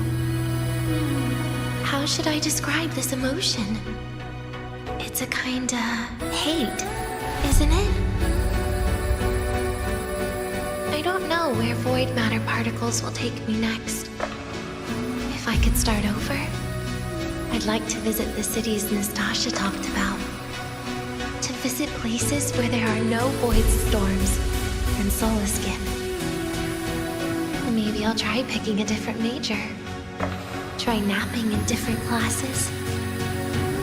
How should I describe this emotion? It's a kinda hate, isn't it? I don't know where void matter particles will take me next. If I could start over, I'd like to visit the cities Nastasha talked about. To visit places where there are no void storms and Solaskin. Maybe I'll try picking a different major. Try napping in different classes.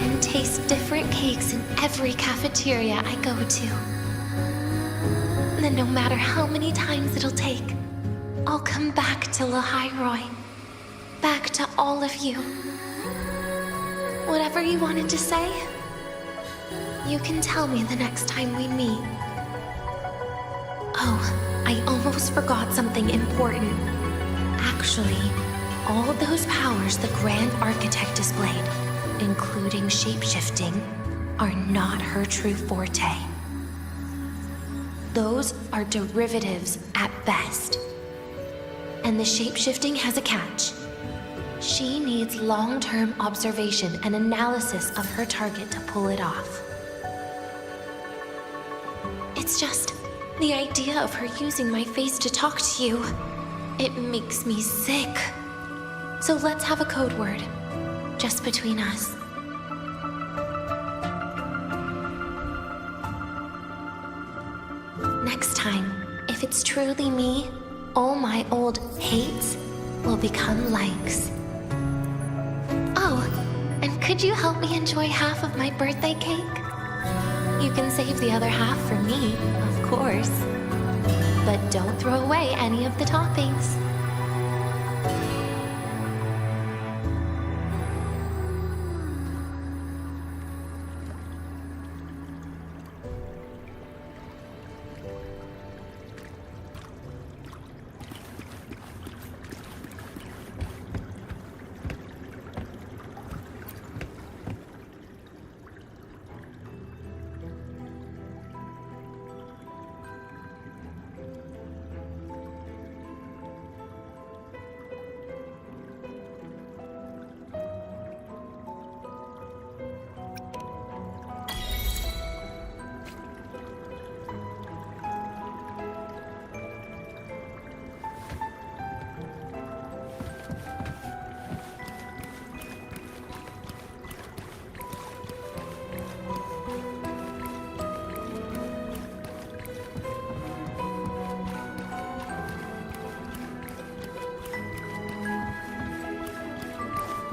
And taste different cakes in every cafeteria I go to. Then no matter how many times it'll take, I'll come back to Lahairoi. Back to all of you. Whatever you wanted to say, you can tell me the next time we meet. Oh, I almost forgot something important. Actually, all those powers the Grand Architect displayed, including shapeshifting, are not her true forte. Those are derivatives at best. And the shapeshifting has a catch. She needs long-term observation and analysis of her target to pull it off. It's just the idea of her using my face to talk to you. It makes me sick. So let's have a code word, just between us. Next time, if it's truly me, all my old hates will become likes. Oh, and could you help me enjoy half of my birthday cake? You can save the other half for me, of course. But don't throw away any of the toppings.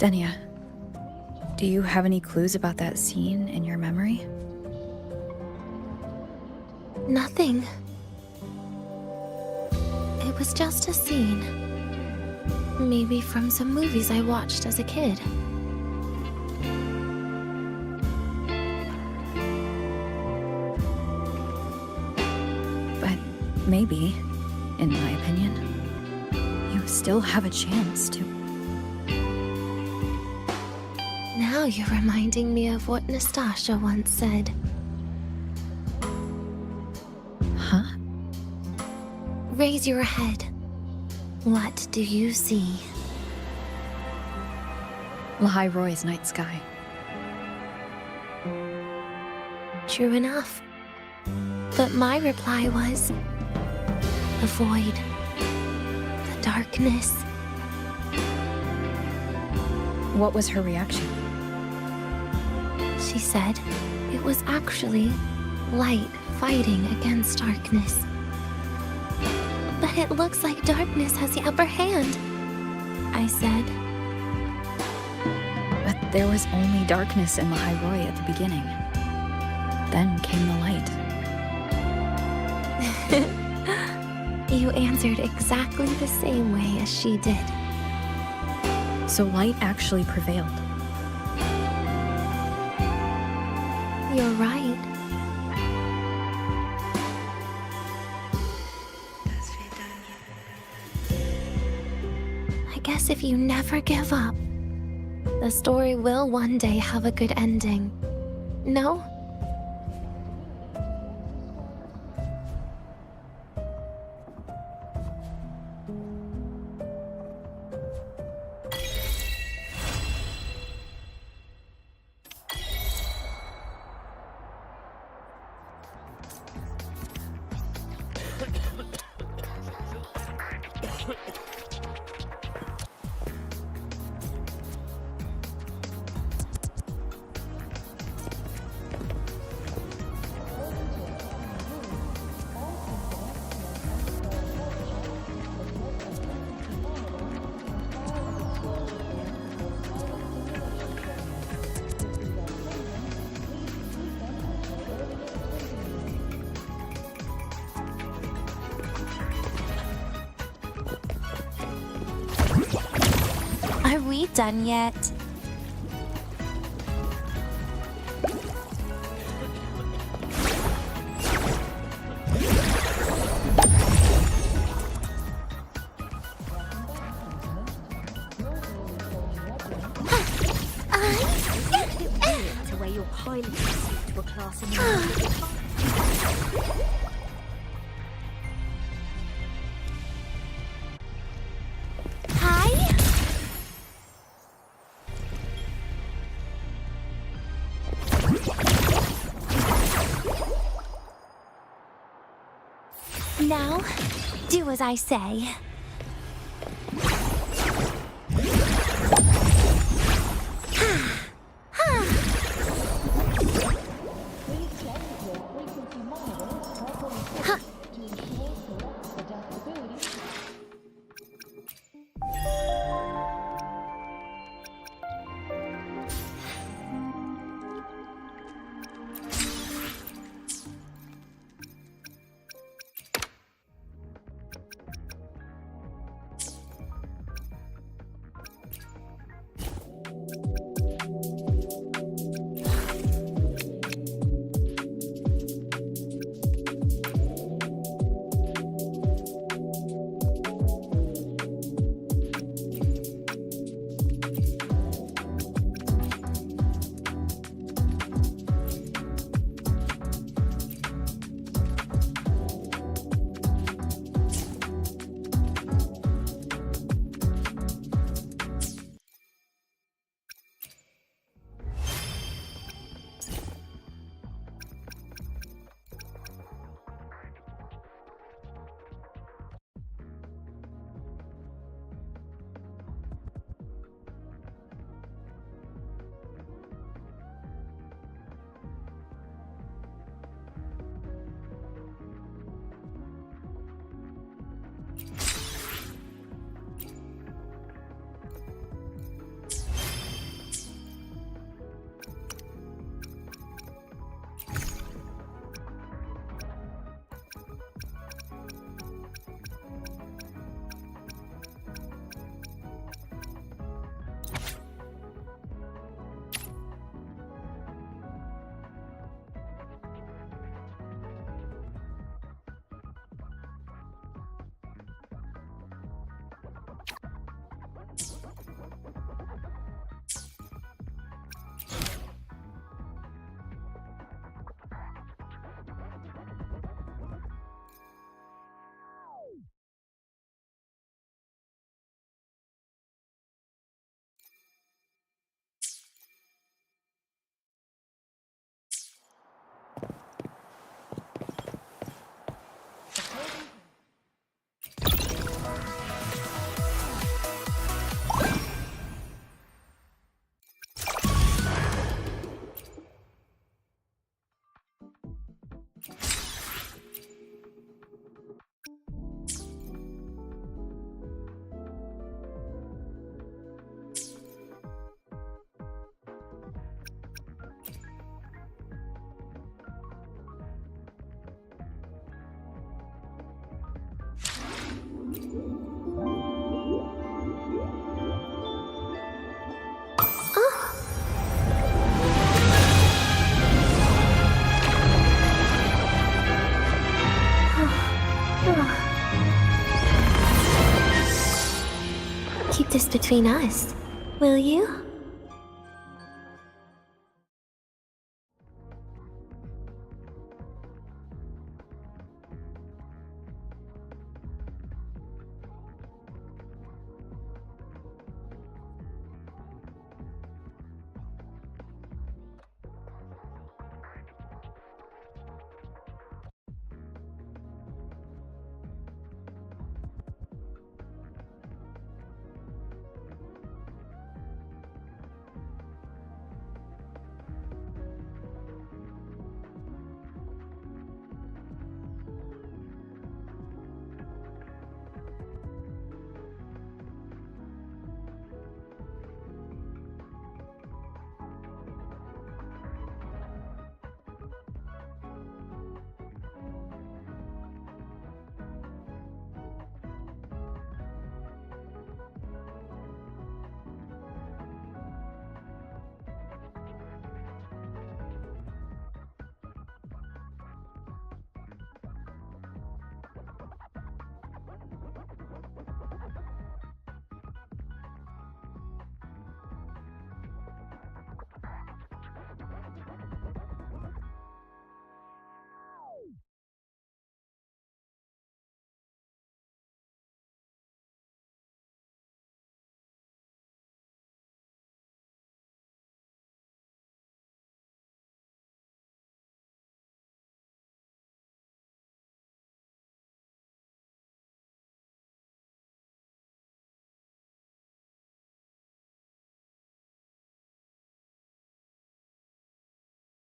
Denia, do you have any clues about that scene in your memory? Nothing. It was just a scene. Maybe from some movies I watched as a kid. But maybe, in my opinion, you still have a chance to. Now you're reminding me of what Nastasha once said. Huh? Raise your head. What do you see? Lahai Roy's night sky. True enough. But my reply was... the void. The darkness. What was her reaction? She said it was actually light fighting against darkness. But it looks like darkness has the upper hand, I said. But there was only darkness in Lahai Roy at the beginning. Then came the light. You answered exactly the same way as she did. So light actually prevailed. You're right. I guess if you never give up, the story will one day have a good ending. No? Are we done yet? To wear your highly suit to a class in Now, do as I say. keep this between us, will you?